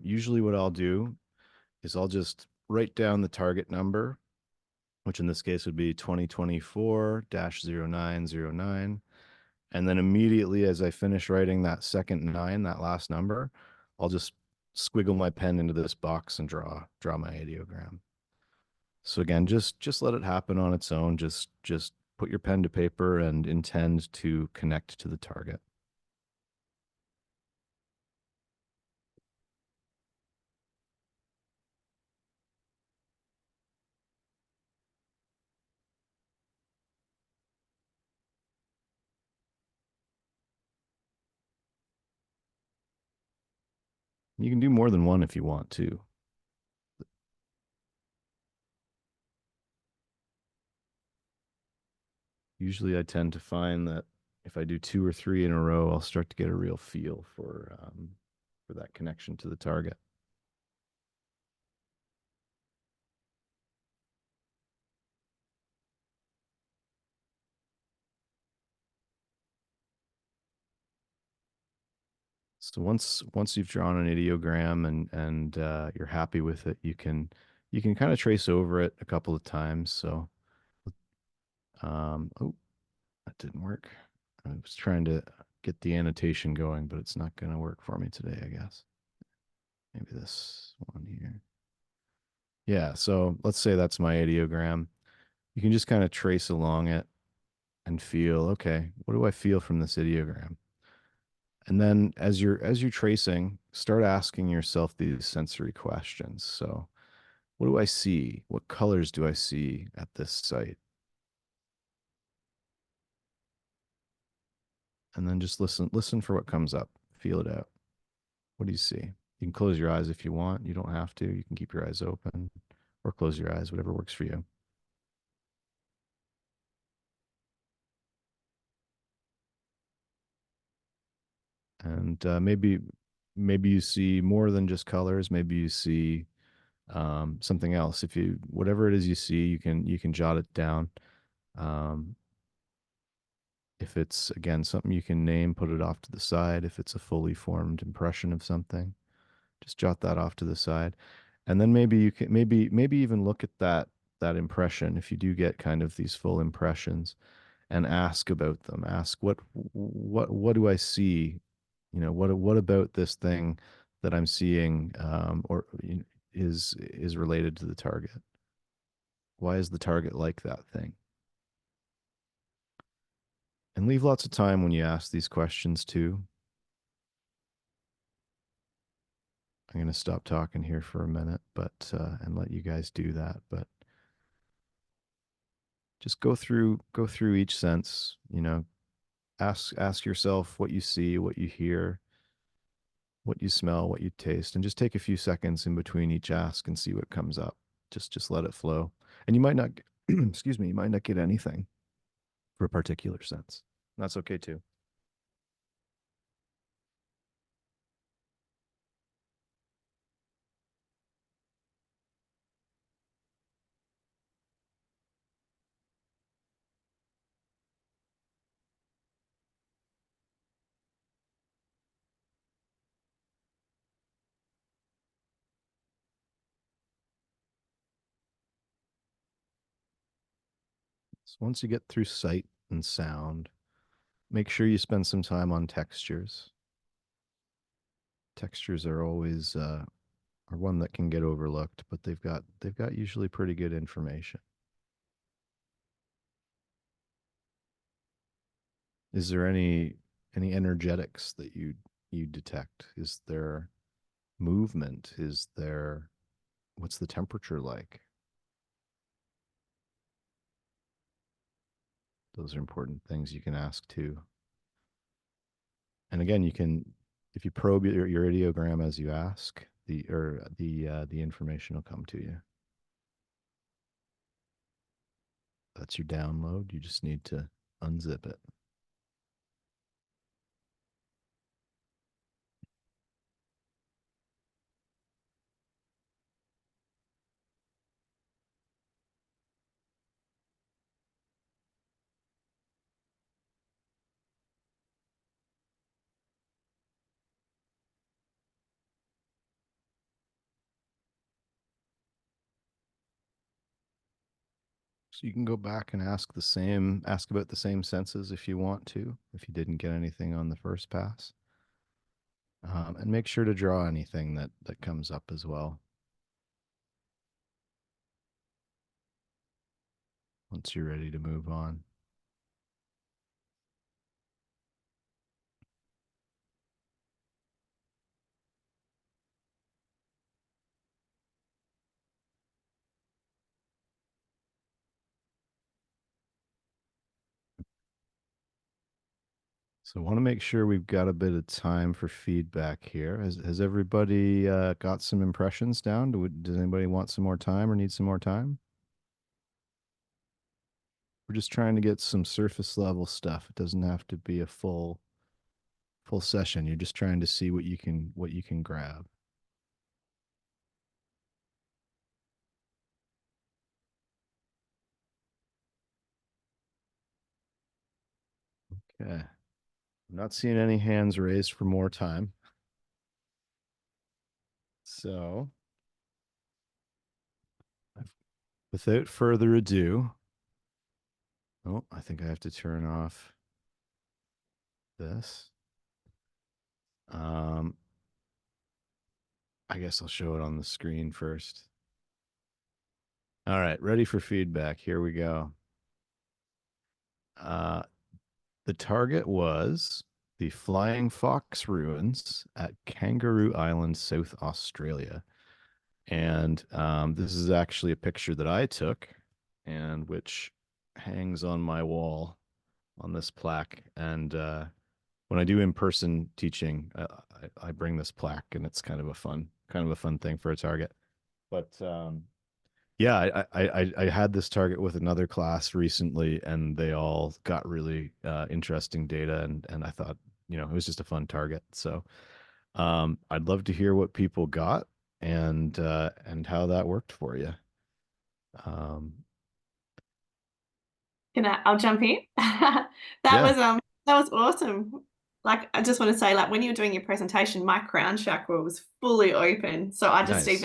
usually what I'll do is I'll just write down the target number, which in this case would be 2024-0909. And then immediately as I finish writing that second 9, that last number, I'll just squiggle my pen into this box and draw my ideogram. So again, just let it happen on its own. Just put your pen to paper and intend to connect to the target. You can do more than one if you want to. Usually I tend to find that if I do 2 or 3 in a row, I'll start to get a real feel for that connection to the target. So once you've drawn an ideogram and you're happy with it, you can kind of trace over it a couple of times. So, oh, that didn't work. I was trying to get the annotation going, but it's not going to work for me today, I guess. Maybe this one here. Yeah, so let's say that's my ideogram. You can just kind of trace along it and feel, okay, what do I feel from this ideogram? And then as you're tracing, start asking yourself these sensory questions. So, what do I see? What colors do I see at this site? And then just listen for what comes up. Feel it out. What do you see? You can close your eyes if you want. You don't have to. You can keep your eyes open or close your eyes, whatever works for you. And maybe you see more than just colors. Maybe you see something else. If you whatever it is you see, you can jot it down. If it's again something you can name, put it off to the side. If it's a fully formed impression of something, just jot that off to the side. And then maybe you can maybe even look at that impression if you do get kind of these full impressions and ask about them. Ask what do I see? You know, what about this thing that I'm seeing or is related to the target? Why is the target like that thing? And leave lots of time when you ask these questions too. I'm going to stop talking here for a minute, but and let you guys do that. But just go through each sense. You know, ask yourself what you see, what you hear, what you smell, what you taste, and just take a few seconds in between each ask and see what comes up. Just let it flow. And you might not, excuse me, you might not get anything for a particular sense. That's okay too. So once you get through sight and sound, make sure you spend some time on textures. Textures are always are one that can get overlooked, but they've got usually pretty good information. Is there any energetics that you detect? Is there movement? Is there, what's the temperature like? Those are important things you can ask too. And again, you can, if you probe your ideogram as you ask, the information will come to you. That's your download. You just need to unzip it. So you can go back and ask about the same senses if you want to, if you didn't get anything on the first pass. And make sure to draw anything that comes up as well. Once you're ready to move on. So I want to make sure we've got a bit of time for feedback here. Has everybody got some impressions down? Does anybody want some more time or need some more time? We're just trying to get some surface level stuff. It doesn't have to be a full session. You're just trying to see what you can grab. Okay. I'm not seeing any hands raised for more time. So, without further ado, oh, I think I have to turn off this. I guess I'll show it on the screen first. All right, ready for feedback. Here we go. The target was the Flying Fox Ruins at Kangaroo Island, South Australia. And this is actually a picture that I took and which hangs on my wall on this plaque. And when I do in-person teaching, I bring this plaque, and it's kind of a fun thing for a target. But yeah, I had this target with another class recently, and they all got really interesting data, and I thought, it was just a fun target. So I'd love to hear what people got and how that worked for you. I'll jump in. That Yeah. was awesome. Like, I just want to say, like, when you were doing your presentation, my crown chakra was fully open. So I just Nice.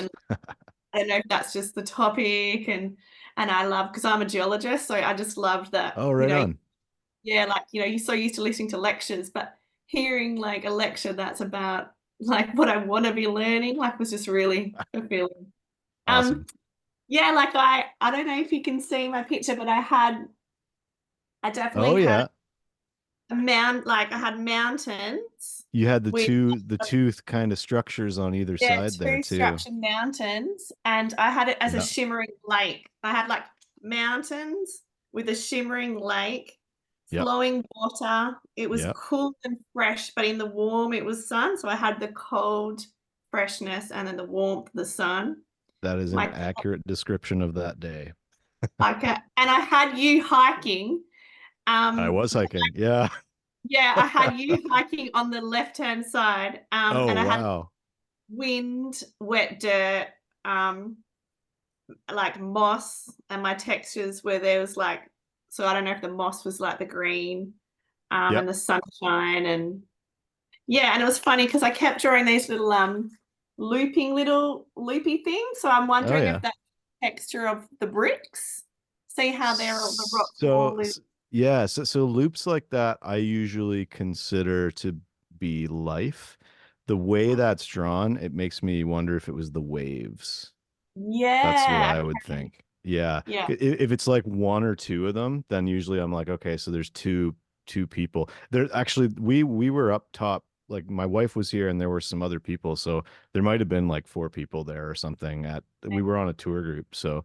I don't know if that's just the topic, and I love, because I'm a geologist, so I just loved that. Oh, right on. Yeah, like, you're so used to listening to lectures, but hearing like a lecture that's about like what I want to be learning, like, was just really fulfilling. Awesome. Yeah, like, I don't know if you can see my picture, but I definitely Oh had yeah. I had mountains You had the with two kind of structures on either side there two too. structured mountains, and I had it as a Yeah. shimmering lake. I had like mountains with a shimmering lake, Yep. flowing water. It was Yep. cool and fresh, but in the warm it was sun. So I had the cold freshness and then the warmth of the sun. That is an My accurate description of that day. and I had you hiking. I Um, was hiking. Yeah. yeah, I had you hiking on the left-hand side. Oh, And I had wow. wind, wet dirt, like moss, and my textures where there was like, so I don't know if the moss was like the green, and Yep. the sunshine, and yeah, and it was funny because I kept drawing these little little loopy things. So I'm Oh, wondering if yeah. that texture of the bricks. See how they're all the rocks So, all in. yeah, so loops like that I usually consider to be life. The way that's drawn, it makes me wonder if it was the waves. That's what Yeah. I would think. Yeah. Yeah. If it's like one or two of them, then usually I'm like, okay, so there's two two people. There actually we were up top. Like my wife was here and there were some other people, so there might have been like 4 people there or something. We were on a tour group, so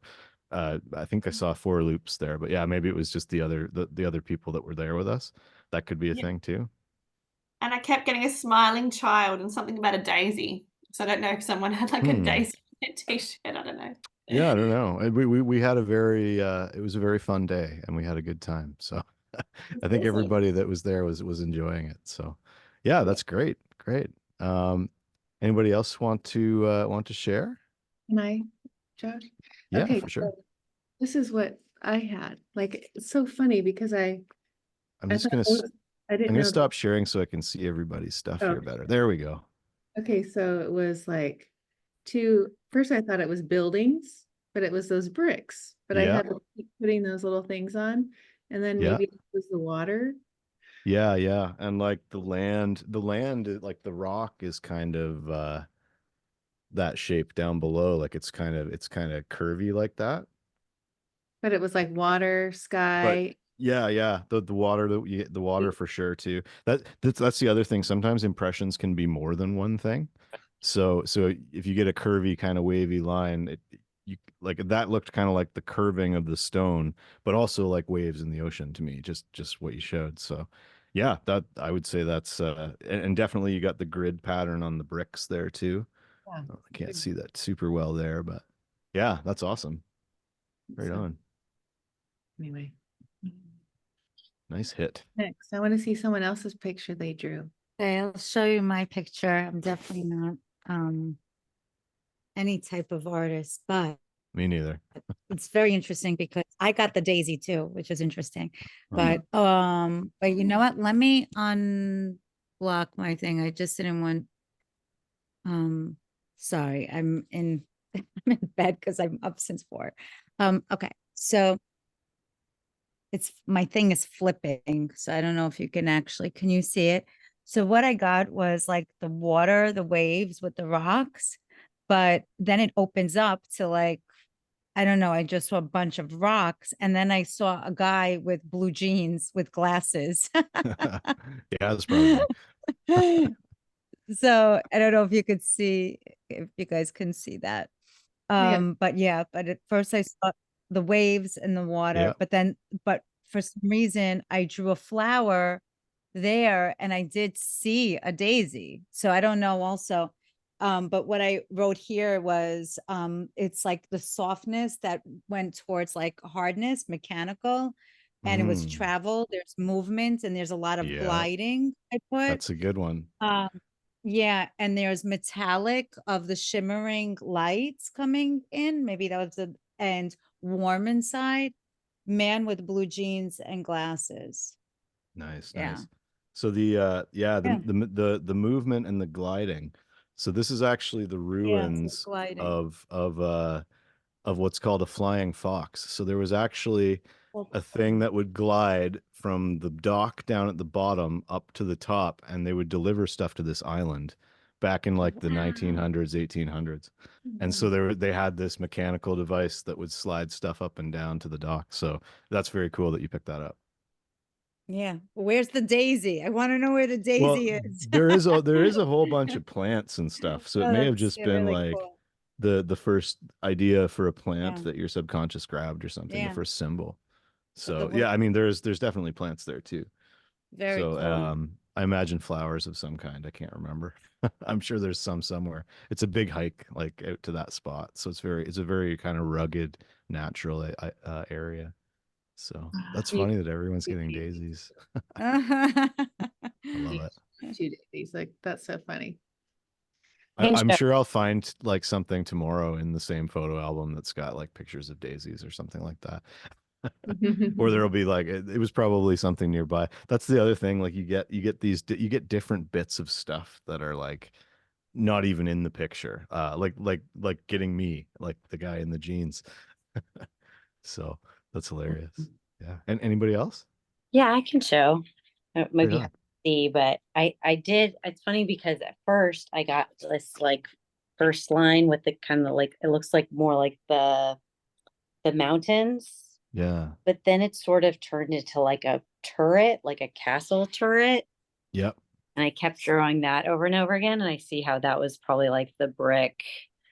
I think I saw 4 loops there. But yeah, maybe it was just the other people that were there with us. That could be a Yeah. thing too. And I kept getting a smiling child and something about a daisy. So I don't know if someone had like a daisy t-shirt. I don't know. Yeah, I don't know. We had a very it was a very fun day and we had a good time. So I think Awesome. everybody that was there was enjoying it. So yeah, that's great. Great. Anybody else want to share? Can I, Josh? Yeah, Okay, for sure. so this is what I had. Like, it's so funny because I I'm I just thought gonna it was, I I'm didn't gonna know that. stop sharing so I can see everybody's stuff Oh, here better. There we go. okay, so it was like first I thought it was buildings, but it was those bricks. But I Yeah, had to keep putting those little things on, and then yeah, maybe it was the water. yeah, yeah. And like like the rock is kind of that shape down below. Like it's kind of curvy like that. But it was like water, But sky. yeah, yeah, the water the water for sure too. That's the other thing. Sometimes impressions can be more than one thing. So if you get a curvy kind of wavy line, you like that looked kind of like the curving of the stone, but also like waves in the ocean to me. Just what you showed. So yeah, that I would say that's and definitely you got the grid pattern on the bricks there too. Yeah. I can't see that super well there, but yeah, that's awesome. Right So on. anyway, Nice hit. next, I want to see someone else's picture they drew. Okay, I'll show you my picture. I'm definitely not any type of artist, but Me neither. it's very interesting because I got the daisy too, which is interesting. Uh-huh. But you know what? Let me unblock my thing. I just didn't want sorry, I'm in I'm in bed because I'm up since 4. Okay, so it's my thing is flipping, so I don't know if you can you see it? So what I got was like the water, the waves with the rocks, but then it opens up to like, I don't know, I just saw a bunch of rocks and then I saw a guy with blue jeans with glasses. Yeah, that's probably me. So I don't know if you could see, if you guys can see that. Yeah. But yeah, but at first I saw the waves and the water, Yeah. but for some reason I drew a flower there and I did see a daisy. So I don't know also. But what I wrote here was it's like the softness that went towards like hardness, mechanical, and it was Mm, travel, there's movement and there's a lot of yeah, gliding I put. that's a good one. Um, yeah, and there's metallic of the shimmering lights coming in. Maybe that was the and warm inside. Man with blue jeans and glasses. Nice, Yeah. nice. So the yeah, Yeah. the movement and the gliding. So this is actually the Yeah, it's like ruins gliding. of what's called a flying fox. So there was actually Well, a thing that would glide from the dock down at the bottom up to the top, and they would deliver stuff to this island back in like the wow. 1900s, 1800s. And so they had this mechanical device that would slide stuff up and down to the dock. So that's very cool that you picked that up. Yeah. Where's the daisy? I want to know where the Well, daisy is. there is a whole bunch of plants and stuff. So it Oh, may have that's just been really like cool. the first idea for a plant Yeah. that your subconscious grabbed or something, the Yeah. first symbol. But the So one yeah, I mean there's definitely plants there too. very So cool. I imagine flowers of some kind. I can't remember. I'm sure there's some somewhere. It's a big hike like out to that spot. So it's a very kind of rugged natural area. So that's You funny that everyone's two getting daisies. daisies. Yeah. I love You it. two daisies. Like, that's so funny. Hey, I'm Chef. sure I'll find like something tomorrow in the same photo album that's got like pictures of daisies or something like that. Or there'll be like it was probably something nearby. That's the other thing. Like you get different bits of stuff that are like not even in the picture. Like getting me, like the guy in the jeans. So that's hilarious. Yeah. And anybody else? Yeah, I can show. It might Right be on. hard to see, but I did. It's funny because at first I got this like first line with the kind of like it looks like more like the mountains Yeah. but then it sort of turned into like a turret, like a castle turret. Yep. And I kept drawing that over and over again. And I see how that was probably like the brick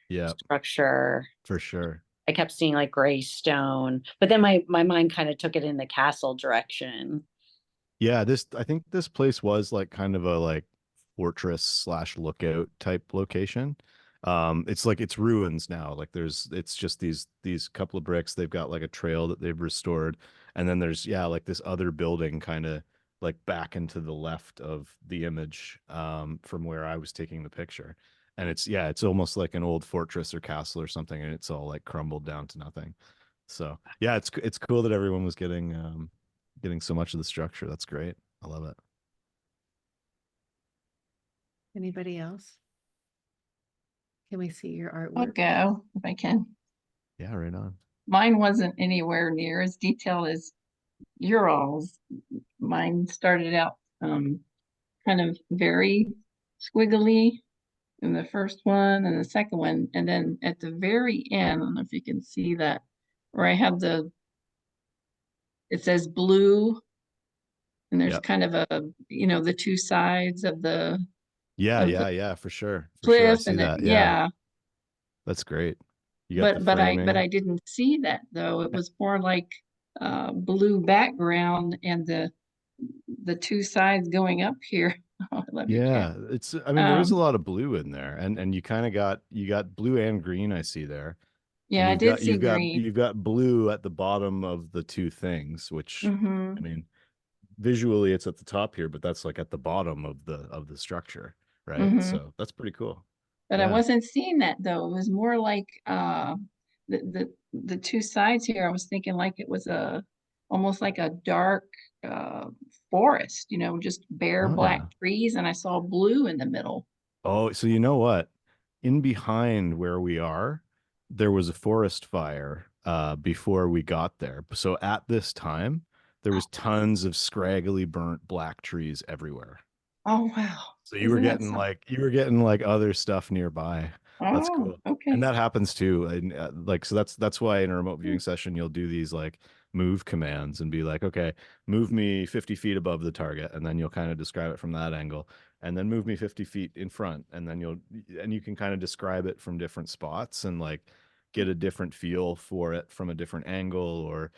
Yep. structure. For sure. I kept seeing like gray stone, but then my mind kind of took it in the castle direction. Yeah, I think this place was like kind of a like fortress slash lookout type location. It's like it's ruins now. Like it's just these couple of bricks. They've got like a trail that they've restored, and then there's yeah like this other building kind of like back into the left of the image from where I was taking the picture. And it's yeah, it's almost like an old fortress or castle or something, and it's all like crumbled down to nothing. So yeah, it's cool that everyone was getting so much of the structure. That's great. I love it. Anybody else? Can we see your I'll artwork? go if I can. Yeah, right on. Mine wasn't anywhere near as detailed as your all's. Mine started out kind of very squiggly in the first one and the second one, and then at the very end, I don't know if you can see that, where I have it says blue, and there's Yep. kind of a, the two sides of the Yeah, of yeah, the yeah, for sure. For sure. I cliff, see and that. Yeah. yeah. That's great. You got the But framing. I didn't see that though. It was more like blue background and the two sides going up here. Oh, I love your cat. Yeah, I mean there is a Um, lot of blue in there, and you kind of got blue and green I see there. And yeah, I did see green. you've got blue at the bottom of the two things, which Mm-hmm. I mean visually it's at the top here, but that's like at the bottom of the structure, right? Mm-hmm. So that's pretty cool. But I Yeah. wasn't seeing that though. It was more like the two sides here. I was thinking like it was almost like a dark uh forest, just bare Oh black yeah. trees, and I saw blue in the middle. Oh, so you know what? In behind where we are, there was a forest fire before we got there. So at this time, there was tons of scraggly burnt black trees everywhere. Oh wow. So Isn't that something? you were getting like other stuff nearby. That's Oh, cool. And okay. that happens too. And like so that's why in a remote viewing session you'll do these like move commands and be like, okay, move me 50 feet above the target, and then you'll kind of describe it from that angle, and then move me 50 feet in front, and then you can kind of describe it from different spots and like get a different feel for it from a different angle, or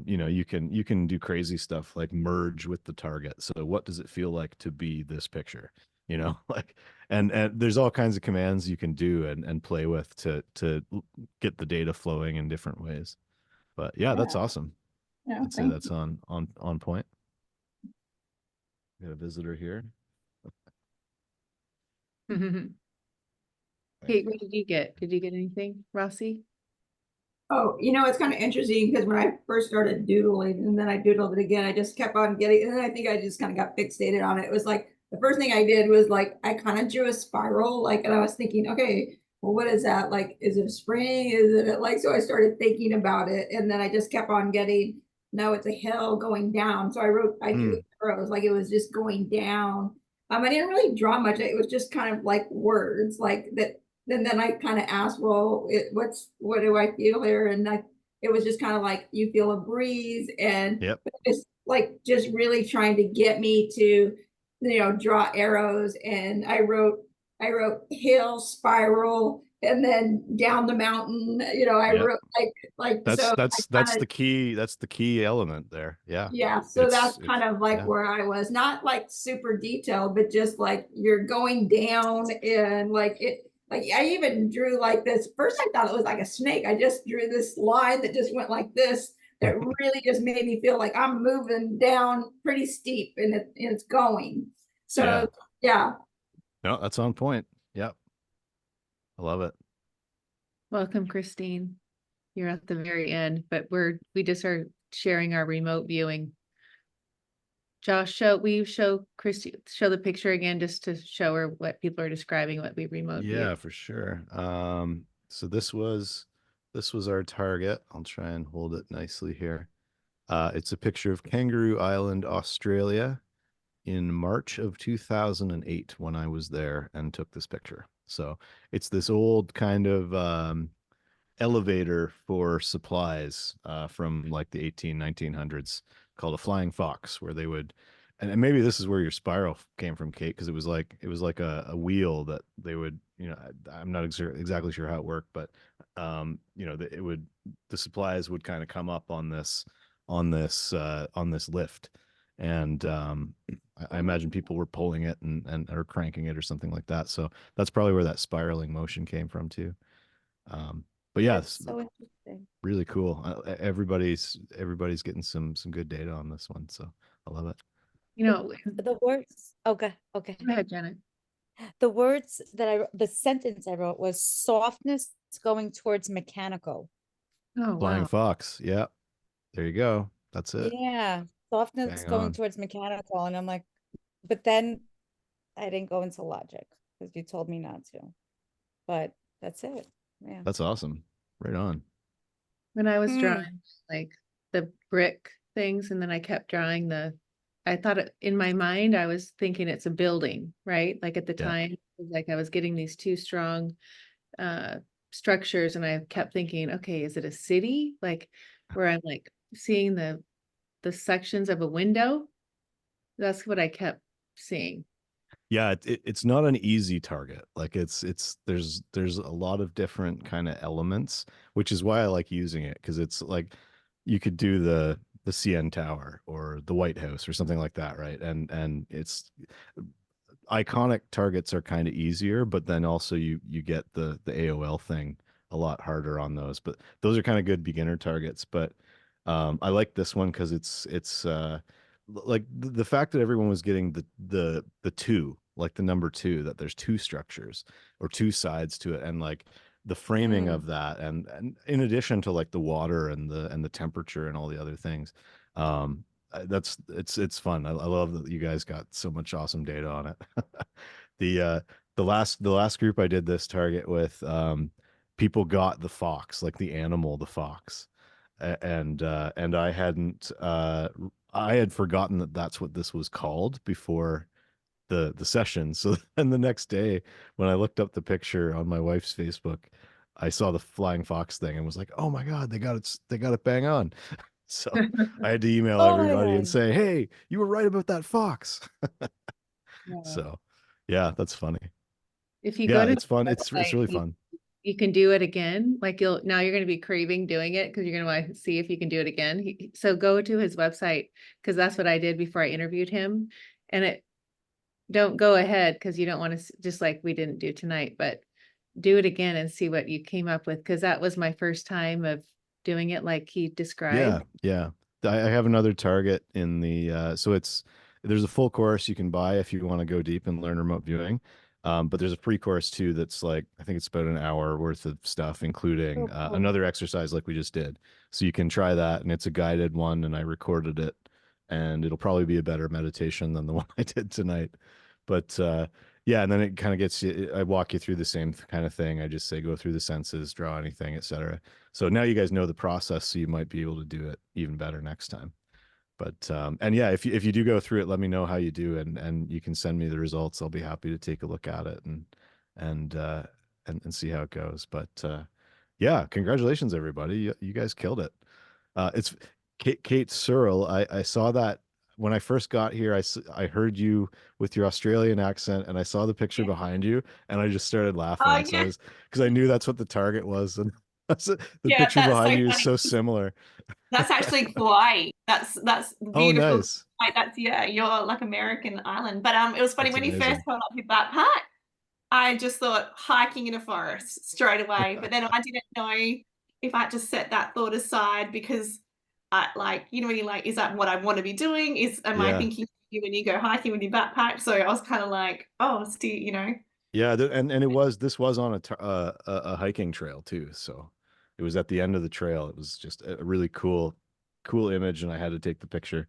you can do crazy stuff like merge with the target. So what does it feel like to be this picture, like, and there's all kinds of commands you can do and play with to get the data flowing in different ways. But yeah, that's Yeah. awesome. Yeah, I'd say thank that's you. on point. We got a visitor here. Kate, what did you get? Did you get anything, Rossi? Oh, it's kind of interesting because when I first started doodling and then I doodled it again, I just kept on getting, and then I think I just kind of got fixated on it. It was like the first thing I did was like I kind of drew a spiral, like, and I was thinking, okay, well, what is that? Like, is it a spring? Is it like, so I started thinking about it, and then I just kept on getting, no, it's a hill going down. So I drew arrows like it was just going down. I didn't really draw much. It was just kind of like words like that. And then I kind of asked, well, what do I feel here? And it was just kind of like you feel a breeze, and Yep. it's like just really trying to get me to, draw arrows. And I wrote hill, spiral, and then down the mountain. I Yep. wrote like so. That's the key element there. Yeah. Yeah, so that's It's kind of like yeah. where I was, not like super detailed, but just like you're going down, and like I even drew like this. First, I thought it was like a snake. I just drew this line that just went like this, that really just made me feel like I'm moving down pretty steep, and it's going. So yeah. No, that's on point. Yep. I love it. Welcome, Christine. You're at the very end, but we just are sharing our remote viewing. Josh, show Christy, show the picture again, just to show her what people are describing, what we remote Yeah, view. for sure. So this was our target. I'll try and hold it nicely here. It's a picture of Kangaroo Island, Australia in March of 2008 when I was there and took this picture. So it's this old kind of elevator for supplies from like the 1900s called a flying fox, where they would, and maybe this is where your spiral came from, Kate, because it was like a wheel that they would, I'm not exactly sure how it worked, but the supplies would kind of come up on this lift, and I imagine people were pulling it and or cranking it or something like that. So that's probably where that spiraling motion came from too. But yeah, That's so interesting. really cool. Everybody's getting some good data on this one, so I love it. The words, okay. Go ahead, Janet. The words that the sentence I wrote was softness going towards mechanical. Oh, Flying wow. fox. Yeah. There you go. That's it. Yeah, softness Bang going on. towards mechanical. And I'm like, but then I didn't go into logic because you told me not to. But that's it. Yeah. That's awesome. Right on. When I was Hmm. drawing like the brick things, and then I kept drawing I thought in my mind, I was thinking it's a building, right? Like at the Yeah. time, it was like I was getting these two strong structures, and I kept thinking, okay, is it a city? Like where I'm like seeing the sections of a window. That's what I kept seeing. Yeah, it's not an easy target. Like there's a lot of different kind of elements, which is why I like using it, because it's like you could do the CN Tower or the White House or something like that, right? And it's iconic targets are kind of easier, but then also you get the AOL thing a lot harder on those. But those are kind of good beginner targets. But I like this one because it's like the fact that everyone was getting the two, like the number two, that there's two structures or two sides to it, and like the framing of that, and in addition to like the water and the temperature and all the other things. It's fun. I love that you guys got so much awesome data on it. The last group I did this target with, people got the fox, like the animal, the fox, and I had forgotten that that's what this was called before the session. So then the next day when I looked up the picture on my wife's Facebook, I saw the flying fox thing and was like, oh my God, they got it bang on. So I had to email Oh my everybody and God. say, hey, you were right about that fox. Yeah. So yeah, that's funny. If you go Yeah, to it's fun. the It's website, really fun. you can do it again. Like you're going to be craving doing it because you're going to want to see if you can do it again. So go to his website, because that's what I did before I interviewed him. And don't go ahead because you don't want to, just like we didn't do tonight, but do it again and see what you came up with. Because that was my first time of doing it like he described. Yeah. I have another target in the so there's a full course you can buy if you want to go deep and learn remote viewing. But there's a pre-course too that's like, I think it's about an hour worth of stuff, including Oh, cool. another exercise like we just did. So you can try that, and it's a guided one, and I recorded it, and it'll probably be a better meditation than the one I did tonight. But yeah, and then it kind of gets you, I walk you through the same kind of thing. I just say go through the senses, draw anything, etc. So now you guys know the process, so you might be able to do it even better next time. But and yeah, if you do go through it, let me know how you do, and you can send me the results. I'll be happy to take a look at it and see how it goes. But yeah, congratulations everybody. You guys killed it. It's Kate Searle. I saw that when I first got here. I heard you with your Australian accent, and I saw the picture behind you, and I just started laughing. Oh, So yeah. because I knew that's what the target was, and the Yeah, picture that's behind so you is funny. so similar. That's actually Hawaii. That's Oh, beautiful. nice. Like that's you're like American island. But it was funny That's when you first amazing. held up your backpack. I just thought hiking in a forest straight away. But then I didn't know if I had to set that thought aside because I when you're like, is that what I want to be doing? Am I Yeah. thinking of you when you go hiking with your backpack? So I was kind of like, oh, still. Yeah, and this was on a hiking trail too. So it was at the end of the trail. It was just a really cool image, and I had to take the picture.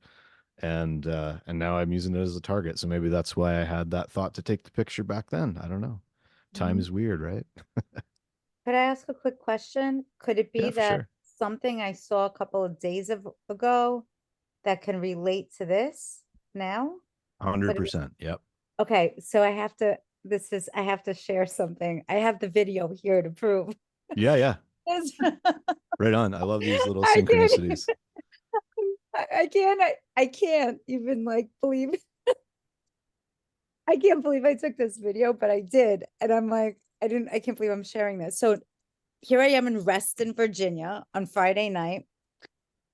And now I'm using it as a target. So maybe that's why I had that thought to take the picture back then. I don't know. Time Mhm. is weird, right? Could I ask a quick question? Could it be Yeah, for that sure. something I saw a couple of days ago that can relate to this now? Would it be- 100%. Yep. Okay, so I have to share something. I have the video here to prove. Yeah, yeah. this? Right on. I love these little I can't even- synchronicities. I can't even like believe. I can't believe I took this video, but I did. And I'm like, I can't believe I'm sharing this. So here I am in Reston, Virginia on Friday night.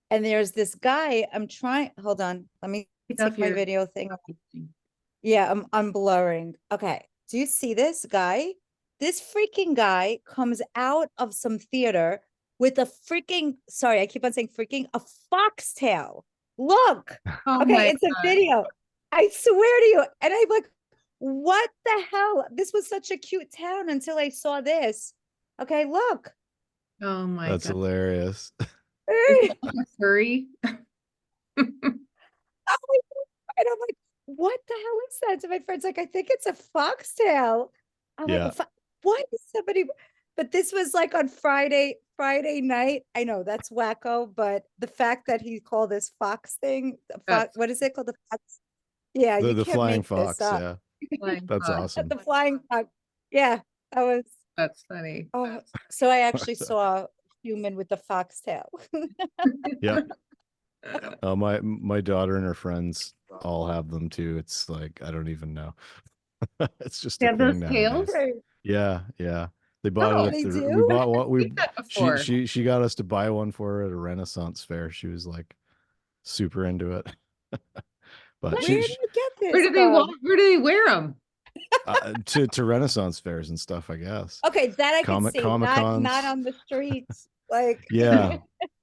And there's this guy, hold on, let me Take take off my your- video thing off. Yeah, I'm blurring. Okay. Do you see this guy? This freaking guy comes out of some theater with a freaking, sorry, I keep on saying freaking, a foxtail. Look. Oh Okay, my it's a God. video. I swear to you. And I'm like, what the hell? This was such a cute town until I saw this. Okay, look. Oh my That's God. hilarious. Is that a furry? Oh my God. And I'm like, what the hell is that? To my friends, like, I think it's a foxtail. I'm Yeah. like, what is somebody? But this was like on Friday night. I know that's wacko, but the fact that he called this fox thing, That's what is it called? The fox? Yeah, you The can't flying make this fox. up. Yeah. flying That's fox. awesome. The flying fox. Yeah, that was. That's funny. Oh, so I actually saw a human with the foxtail. Yeah. My daughter and her friends all have them too. It's like I don't even know. It's just They a have those thing tails? nowadays. Yeah, yeah. They bought Oh, it at they the we do? bought what we seen that before. she got us to buy one for her at a Renaissance fair. She was like super into it. But Where she, did she you get this Where do they wear them? to Renaissance fairs and stuff, I guess. Okay, that I could see. Comic Not Cons. on the streets, like Yeah,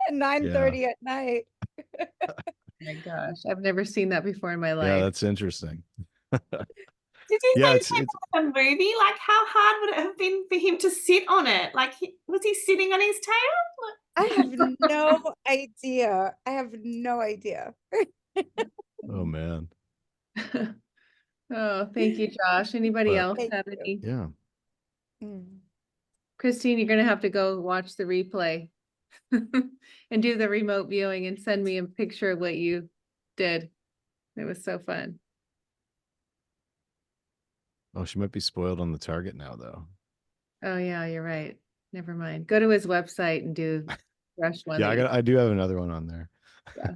at 9:30 at night. Oh my gosh, I've never seen that before in my yeah, life. that's interesting. Did you Yeah, say it's a movie? Like, how hard would it have been for him to sit on it? Like, was he sitting on his tail? I have no idea. I have no idea. oh man. Oh, thank you, Josh. Anybody But- else Thank have you. any? Yeah. Mm. Christine, you're gonna have to go watch the replay and do the remote viewing and send me a picture of what you did. It was so fun. Oh, she might be spoiled on the target now though. Oh yeah, you're right. Never mind. Go to his website and do brush one. Yeah, that you- I do have another one on there. Yeah.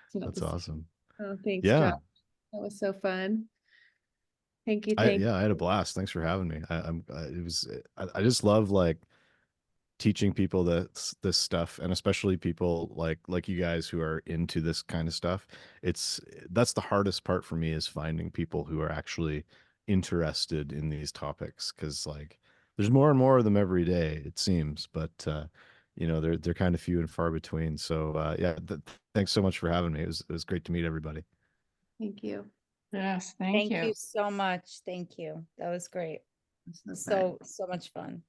It's not That's the same. awesome. Oh, thanks, Yeah. Josh. That was so fun. Thank you. I Thank had a blast. Thanks for having me. I just love like teaching people this stuff, and especially people like you guys who are into this kind of stuff. That's the hardest part for me, is finding people who are actually interested in these topics, because like there's more and more of them every day, it seems, but they're kind of few and far between. So yeah, thanks so much for having me. It was great to meet everybody. Thank you. Yes, Thank you so much. Thank you. That was great. It was so fun. So much fun.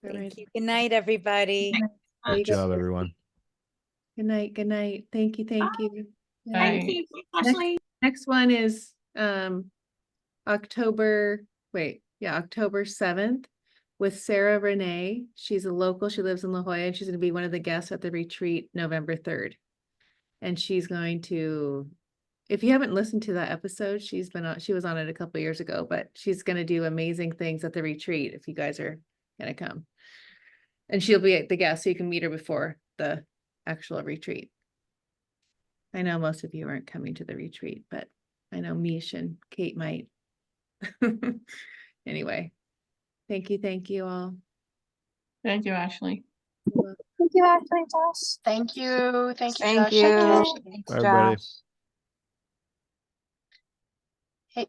All right. Thank you. Good night, everybody. Good job, everyone. Good night. Good night. Thank you. Thank you. Thank Bye. you, Ashley. Next one is October 7th with Sarah Renee. She's a local. She lives in La Jolla, and she's going to be one of the guests at the retreat November 3rd. And she's going to, if you haven't listened to that episode, she was on it a couple years ago, but she's going to do amazing things at the retreat if you guys are going to come. And she'll be at the guest, so you can meet her before the actual retreat. I know most of you aren't coming to the retreat, but I know Mish and Kate might. Anyway, thank you all. Thank you, Ashley. Thank you, Ashley, Josh. Thank you. Thank you, Thank Josh. you. Thanks, Bye, everybody. Josh. Hey.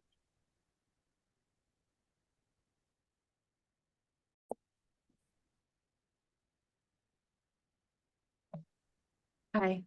Hi.